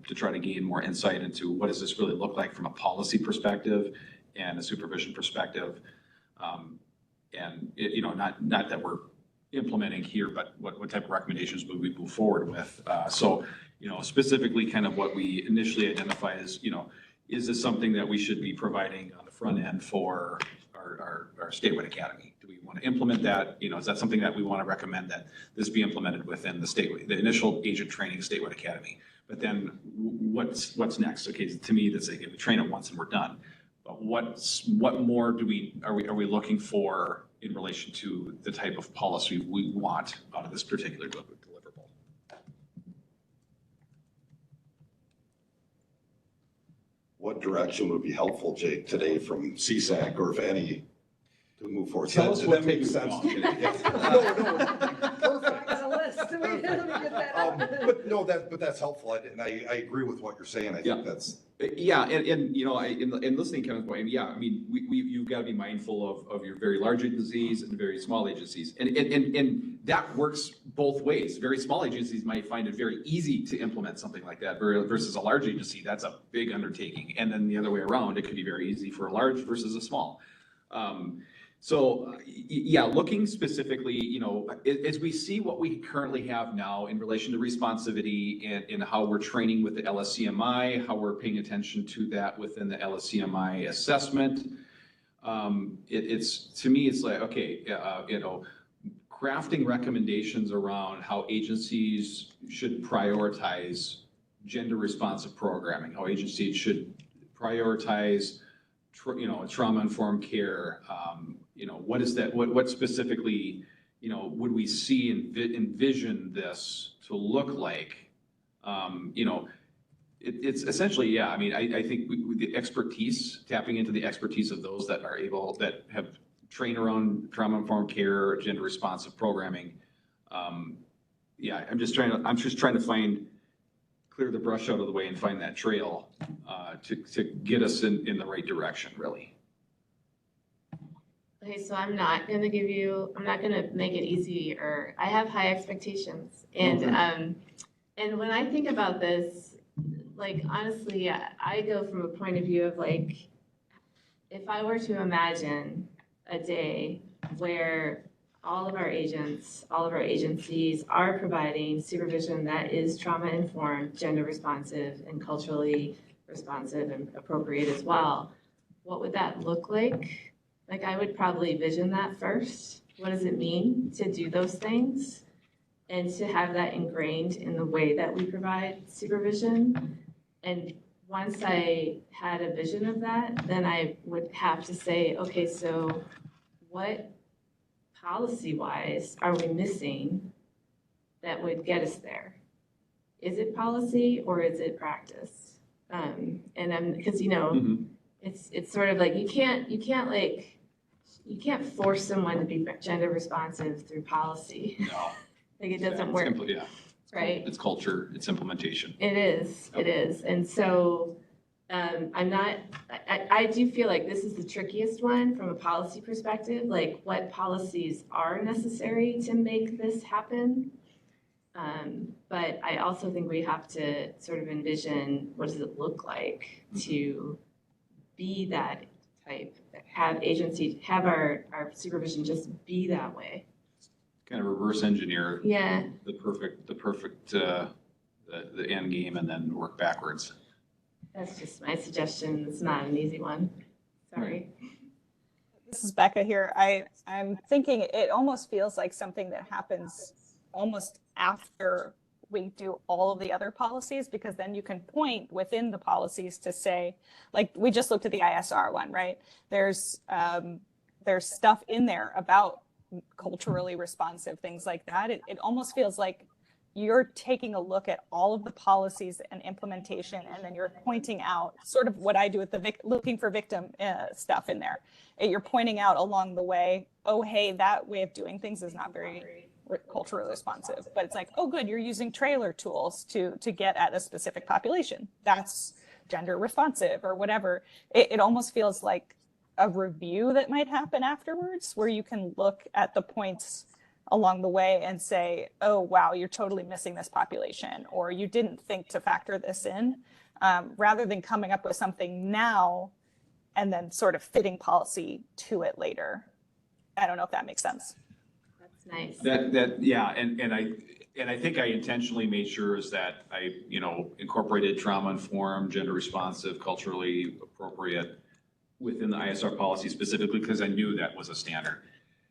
to try to gain more insight into what does this really look like from a policy perspective and a supervision perspective. And you know, not that we're implementing here, but what type of recommendations would we move forward with? So, you know, specifically kind of what we initially identify as, you know, is this something that we should be providing on the front end for our statewide academy? Do we want to implement that? You know, is that something that we want to recommend that this be implemented within the initial agent training statewide academy? But then what's next? Okay, to me, that's like, we train it once and we're done. But what more are we looking for in relation to the type of policy we want out of this particular deliverable?
What direction would be helpful, Jake, today from CSAC or if any to move forward?
Tell us what
makes sense to me. Perfect. But that's helpful, and I agree with what you're saying. I think that's.
Yeah, and you know, in listening, Kevin's point, yeah, I mean, you've got to be mindful of your very large agencies and very small agencies, and that works both ways. Very small agencies might find it very easy to implement something like that, versus a large agency, that's a big undertaking. And then the other way around, it could be very easy for a large versus a small. So yeah, looking specifically, you know, as we see what we currently have now in relation to responsivity and how we're training with the LSCMI, how we're paying attention to that within the LSCMI assessment, it's to me, it's like, okay, you know, crafting recommendations around how agencies should prioritize gender responsive programming, how agencies should prioritize trauma-informed care. You know, what is that? What specifically, you know, would we see and envision this to look like? You know, it's essentially, yeah. I mean, I think the expertise, tapping into the expertise of those that have trained around trauma-informed care, gender-responsive programming. Yeah, I'm just trying to clear the brush out of the way and find that trail to get us in the right direction, really.
Okay, so I'm not gonna make it easy, or I have high expectations. And and when I think about this, like honestly, I go from a point of view of like, if I were to imagine a day where all of our agents, all of our agencies are providing supervision that is trauma-informed, gender-responsive, and culturally responsive and appropriate as well, what would that look like? Like, I would probably vision that first. What does it mean to do those things? And to have that ingrained in the way that we provide supervision. And once I had a vision of that, then I would have to say, okay, so what policy-wise are we missing that would get us there? Is it policy or is it practice? Because you know, it's sort of like you can't force someone to be gender responsive through policy. No, like it doesn't work.
Yeah,
right.
It's culture. It's implementation.
It is. It is, and so. I do feel like this is the trickiest one from a policy perspective, like what policies are necessary to make this happen. But I also think we have to sort of envision what does it look like to be that type, have agencies, have our supervision just be that way.
Kind of reverse engineer the perfect the end game and then work backwards.
That's just my suggestion. It's not an easy one. Sorry.
This is Becca here. I'm thinking it almost feels like something that happens almost after we do all of the other policies, because then you can point within the policies to say, like we just looked at the ISR one, right? There's stuff in there about culturally responsive things like that. It almost feels like you're taking a look at all of the policies and implementation, and then you're pointing out sort of what I do with the looking for victim stuff in there. You're pointing out along the way, oh, hey, that way of doing things is not very culturally responsive. But it's like, oh, good, you're using trailer tools to get at a specific population. That's gender responsive or whatever. It almost feels like a review that might happen afterwards, where you can look at the points along the way and say, oh, wow, you're totally missing this population, or you didn't think to factor this in, rather than coming up with something now and then sort of fitting policy to it later. I don't know if that makes sense.
That's nice.
Yeah, and I think I intentionally made sure is that I, incorporated trauma-informed, gender-responsive, culturally appropriate within the ISR policy specifically because I knew that was a standard.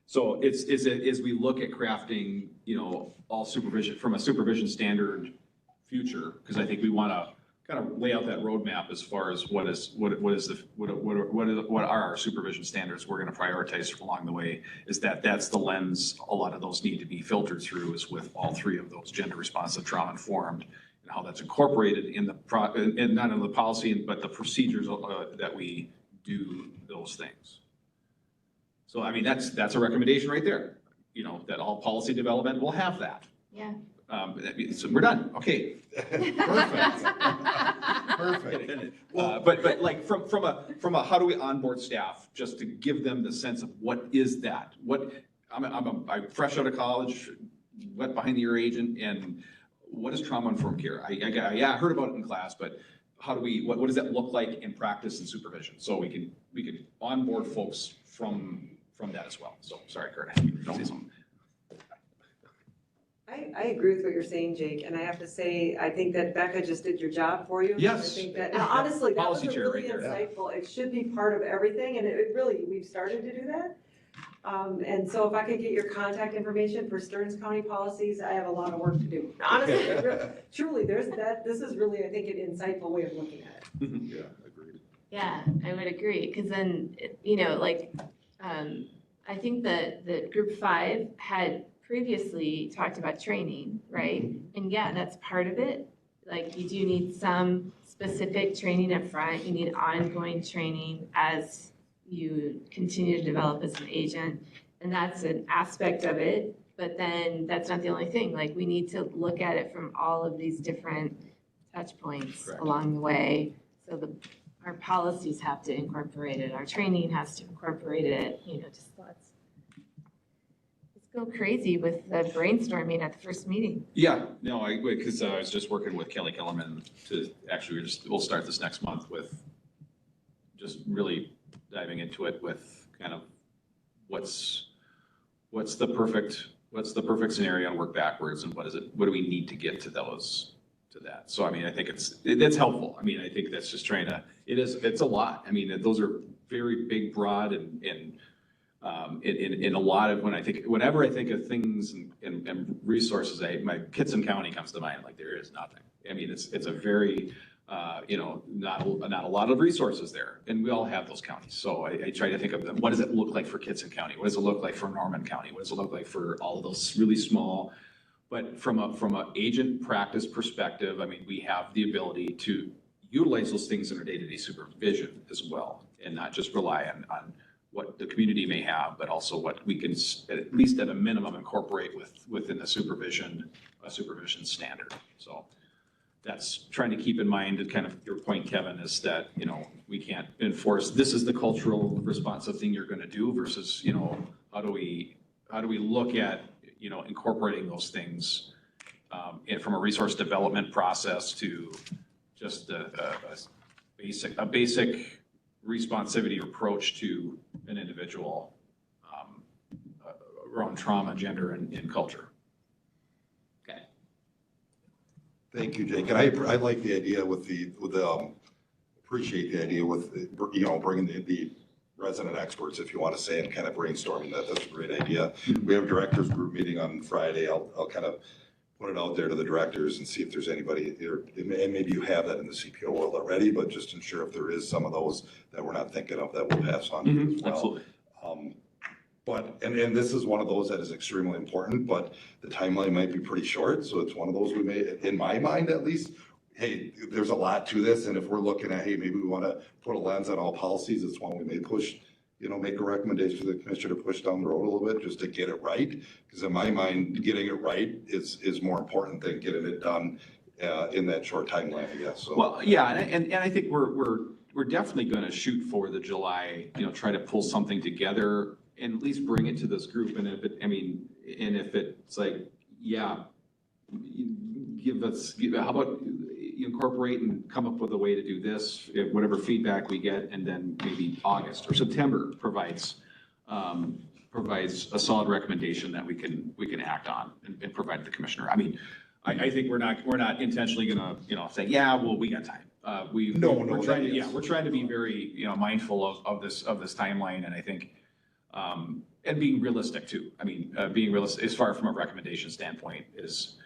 So as we look at crafting, all supervision from a supervision standard future, because I think we want to kind of lay out that roadmap as far as what are our supervision standards we're going to prioritize along the way. Is that's the lens a lot of those need to be filtered through, is with all three of those: gender responsive, trauma informed, and how that's incorporated in and not in the policy but the procedures that we do those things. So, I mean, that's a recommendation right there, that all policy development will have that.
Yeah.
So we're done. Okay.
Perfect. Perfect.
But like from a how do we onboard staff, just to give them the sense of what is that? I'm fresh out of college, wet behind the ear agent, and what is trauma informed care? I heard about it in class, but how do we? What does that look like in practice and supervision? So we can onboard folks from that as well. So sorry, Kurt, I didn't say something.
I agree with what you're saying, Jake, and I have to say, I think that Becca just did your job for you.
Yes.
I think that, now, honestly, that was
Policy chair
really
right there.
insightful. It should be part of everything, and it really, we've started to do that. And so if I could get your contact information for Stearns County policies, I have a lot of work to do. Honestly, truly, this is really, I think, an insightful way of looking at it.
Yeah, agreed.
Yeah, I would agree, because then, I think that the group 5 had previously talked about training, right? And yeah, that's part of it. Like, you do need some specific training up front. You need ongoing training as you continue to develop as an agent. And that's an aspect of it. But then that's not the only thing. Like, we need to look at it from all of these different touch points
Correct.
along the way. So our policies have to incorporate it. Our training has to incorporate it. Just let's go crazy with the brainstorming at the first meeting.
Yeah, no, because I was just working with Kelly Kellerman to actually we'll start this next month with just really diving into it with kind of what's the perfect scenario and work backwards, and what do we need to get to that. So I mean, I think it's helpful. I mean, I think that's just it's a lot. I mean, those are very big, broad, and in a lot of whenever I think of things and resources, my Kitson County comes to mind. Like, there is nothing. I mean, it's a very not a lot of resources there, and we all have those counties. So I try to think of them. What does it look like for Kitson County? What does it look like for Norman County? What does it look like for all of those really small? But from a agent practice perspective, I mean, we have the ability to utilize those things in our day-to-day supervision as well, and not just rely on what the community may have, but also what we can, at least at a minimum, incorporate within a supervision standard. So that's trying to keep in mind, kind of your point, Kevin, is that, we can't enforce, this is the cultural responsive thing you're going to do versus, how do we look at, incorporating those things from a resource development process to just a basic responsivity approach to an individual around trauma, gender, and culture. Okay.
Thank you, Jake. And I like the idea appreciate the idea with, bringing the resident experts, if you want to say, and kind of brainstorming that. That's a great idea. We have a directors group meeting on Friday. I'll kind of put it out there to the directors and see if there's anybody here, and maybe you have that in the CPO world already, but just ensure if there is some of those that we're not thinking of that we'll pass on to you as well.
Absolutely.
But, and this is one of those that is extremely important, but the timeline might be pretty short, so it's one of those we may, in my mind at least, hey, there's a lot to this, and if we're looking at, hey, maybe we want to put a lens on all policies, it's one we may push, make a recommendation to the commissioner to push down the road a little bit, just to get it right, because in my mind, getting it right is more important than getting it done in that short timeline, I guess, so.
Well, yeah, and I think we're definitely going to shoot for the July, try to pull something together and at least bring it to this group. And if it's like, yeah, how about you incorporate and come up with a way to do this, whatever feedback we get, and then maybe August or September provides a solid recommendation that we can act on and provide the commissioner. I mean, I think we're not intentionally gonna, say, yeah, well, we got time. We're trying to be very, mindful of this timeline, and I think, and being realistic too. I mean, being realistic as far from a recommendation standpoint is,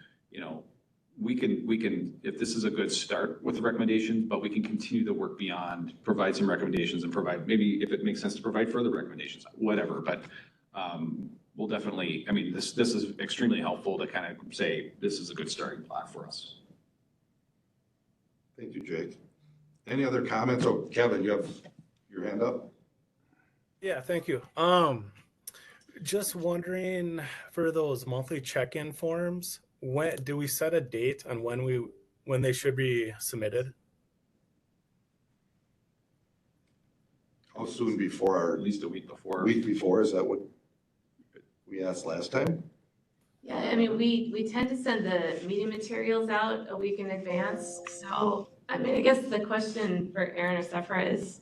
we can, if this is a good start with the recommendations, but we can continue to work beyond, provide some recommendations and provide, maybe if it makes sense to provide further recommendations, whatever, but, we'll definitely, this is extremely helpful to kind of say, this is a good starting plot for us.
Thank you, Jake. Any other comments? Oh, Kevin, you have your hand up?
Yeah, thank you. Just wondering, for those monthly check-in forms, when do we set a date on when they should be submitted?
How soon before
At least a week before.
Week before, is that what we asked last time?
Yeah, we tend to send the meeting materials out a week in advance. So, I guess the question for Aaron or Sephra is,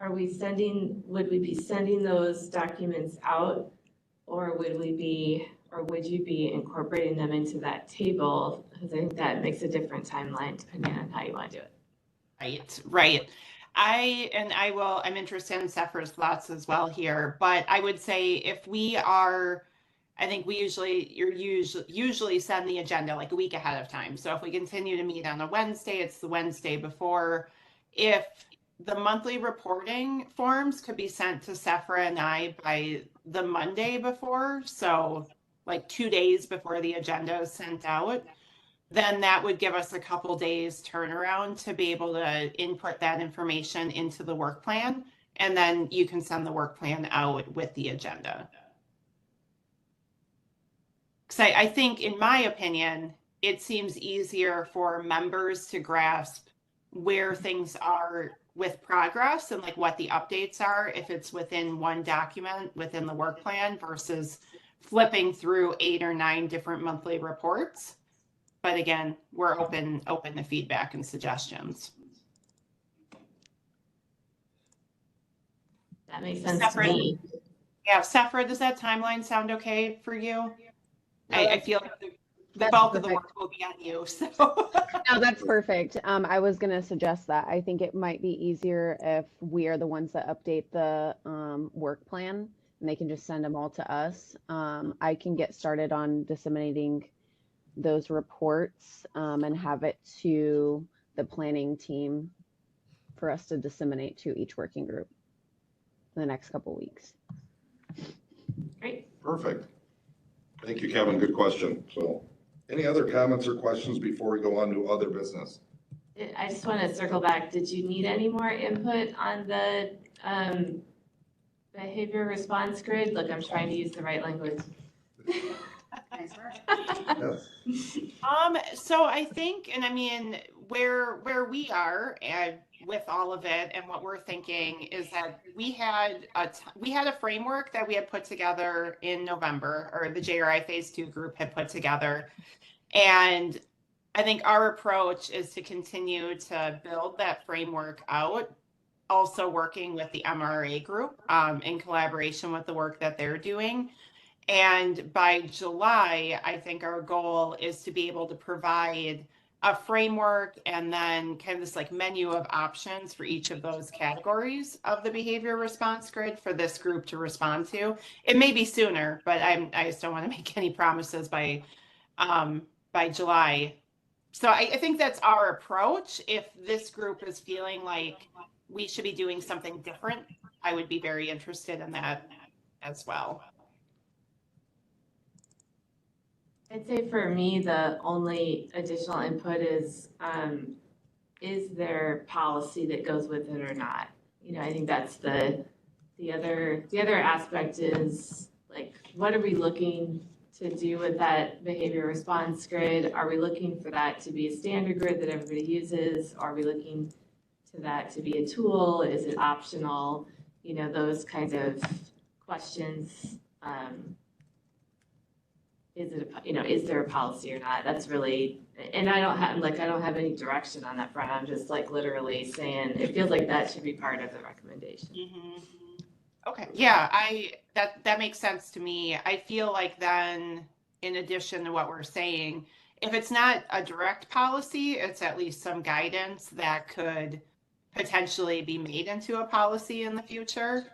would we be sending those documents out, or would you be incorporating them into that table? Because I think that makes a different timeline depending on how you want to do it.
Right. I'm interested in Sephra's thoughts as well here, but I would say if I think we usually send the agenda like a week ahead of time. So if we continue to meet on a Wednesday, it's the Wednesday before. If the monthly reporting forms could be sent to Sephra and I by the Monday before, so like 2 days before the agenda is sent out, then that would give us a couple days turnaround to be able to input that information into the work plan. And then you can send the work plan out with the agenda. Because I think, in my opinion, it seems easier for members to grasp where things are with progress and like what the updates are if it's within one document within the work plan versus flipping through 8 or 9 different monthly reports. But again, we're open to feedback and suggestions.
That makes sense to me.
Yeah, Sephra, does that timeline sound okay for you? I feel like the bulk of the work will be on you. So.
No, that's perfect. I was going to suggest that. I think it might be easier if we are the ones that update the work plan, and they can just send them all to us. I can get started on disseminating those reports and have it to the planning team for us to disseminate to each working group in the next couple of weeks.
Great.
Perfect. Thank you, Kevin. Good question. So any other comments or questions before we go on to other business?
I just want to circle back. Did you need any more input on the behavior response grid? Look, I'm trying to use the right language.
Nice work.
Yes.
So I think, and where we are with all of it, and what we're thinking is that we had a framework that we had put together in November, or the JRI Phase 2 group had put together, and I think our approach is to continue to build that framework out, also working with the MRA group in collaboration with the work that they're doing. And by July, I think our goal is to be able to provide a framework and then kind of this like menu of options for each of those categories of the behavior response grid for this group to respond to. It may be sooner, but I just don't want to make any promises by July. So I think that's our approach. If this group is feeling like we should be doing something different I would be very interested in that as well.
I'd say for me, the only additional input is there policy that goes with it or not? You know, I think that's the other aspect is like, what are we looking to do with that behavior response grid? Are we looking for that to be a standard grid that everybody uses? Are we looking to that to be a tool? Is it optional? You know, those kinds of questions. Is there a policy or not? That's really, and I don't have any direction on that front. I'm just like literally saying, it feels like that should be part of the recommendation.
Mm-hmm. Okay, yeah, that makes sense to me. I feel like then, in addition to what we're saying, if it's not a direct policy, it's at least some guidance that could potentially be made into a policy in the future.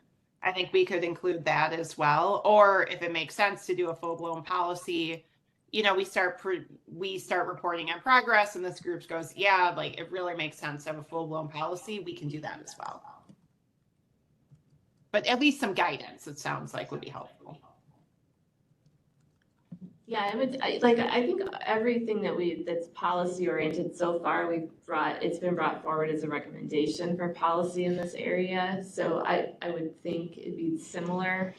I think we could include that as well. Or if it makes sense to do a full-blown policy, you know, we start reporting on progress and this group goes, yeah, like it really makes sense to have a full-blown policy. We can do that as well. But at least some guidance, it sounds like, would be helpful.
Yeah, I think everything that's policy oriented so far, it's been brought forward as a recommendation for policy in this area. So I would think it'd be similar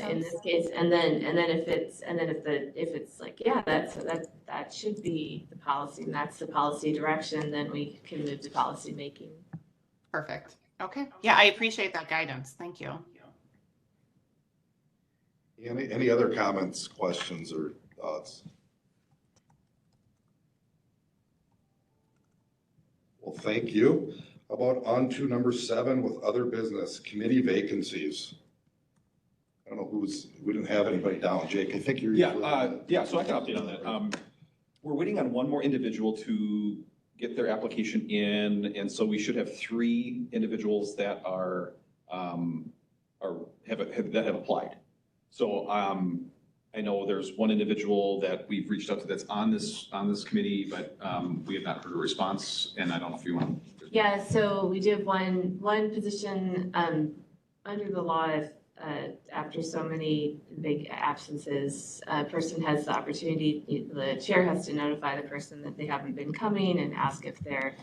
in this case. And then if it's like, yeah, that should be the policy and that's the policy direction, then we can move to policy making.
Perfect. Okay. Yeah, I appreciate that guidance. Thank you.
Any other comments, questions, or thoughts? Well, thank you. How about on to number 7 with other business, committee vacancies. I don't know we didn't have anybody down. Jake, I think you're.
Yeah, so I can update on that. We're waiting on one more individual to get their application in, and so we should have 3 individuals that have applied. So I know there's one individual that we've reached out to that's on this committee, but we have not heard a response, and I don't know if you want.
Yeah, so we do have one position under the law. If after so many big absences, a person has the opportunity, the chair has to notify the person that they haven't been coming and ask if they're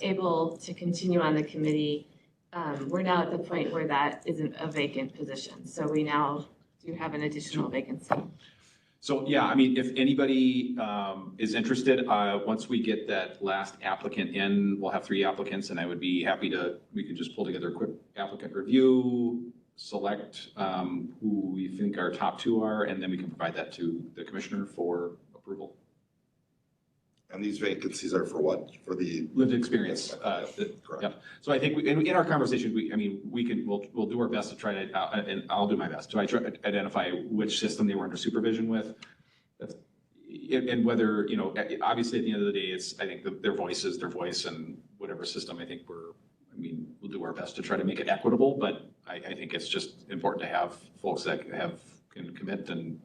able to continue on the committee. We're now at the point where that isn't a vacant position, so we now do have an additional vacancy.
So, yeah, I mean, if anybody is interested, once we get that last applicant in, we'll have 3 applicants, and I would be happy we could just pull together a quick applicant review, select who we think our top 2 are, and then we can provide that to the commissioner for approval.
And these vacancies are for what? For the
lived experience.
Correct.
Yep. So I think in our conversation, we'll do our best to try to, and I'll do my best to try to identify which system they were under supervision with. And whether, obviously at the end of the day, I think their voice is their voice, and whatever system, I think we'll do our best to try to make it equitable, but I think it's just important to have folks that can commit and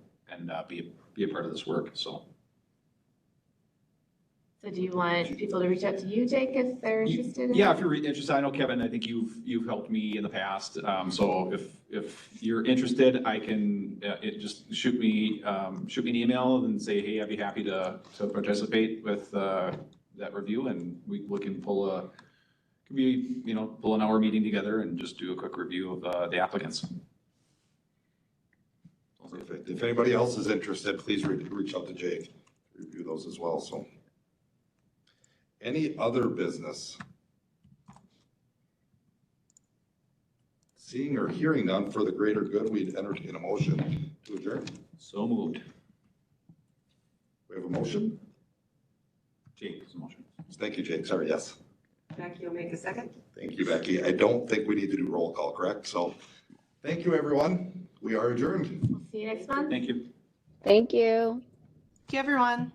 be a part of this work, so.
So do you want people to reach out to you, Jake, if they're interested?
Yeah, if you're interested, I know, Kevin, I think you've helped me in the past. So if you're interested, I can just shoot me an email and say, hey, I'd be happy to participate with that review, and we can pull an hour meeting together and just do a quick review of the applicants.
Perfect. If anybody else is interested, please reach out to Jake to review those as well. So. Any other business? Seeing or hearing none for the greater good, we'd entertain a motion to adjourn.
So moved.
We have a motion?
Jake's motion.
Thank you, Jake. Sorry, yes.
Becky will make a second.
Thank you, Becky. I don't think we need to do roll call, correct? So thank you, everyone. We are adjourned.
We'll see you next month.
Thank you.
Thank you.
Thank you, everyone.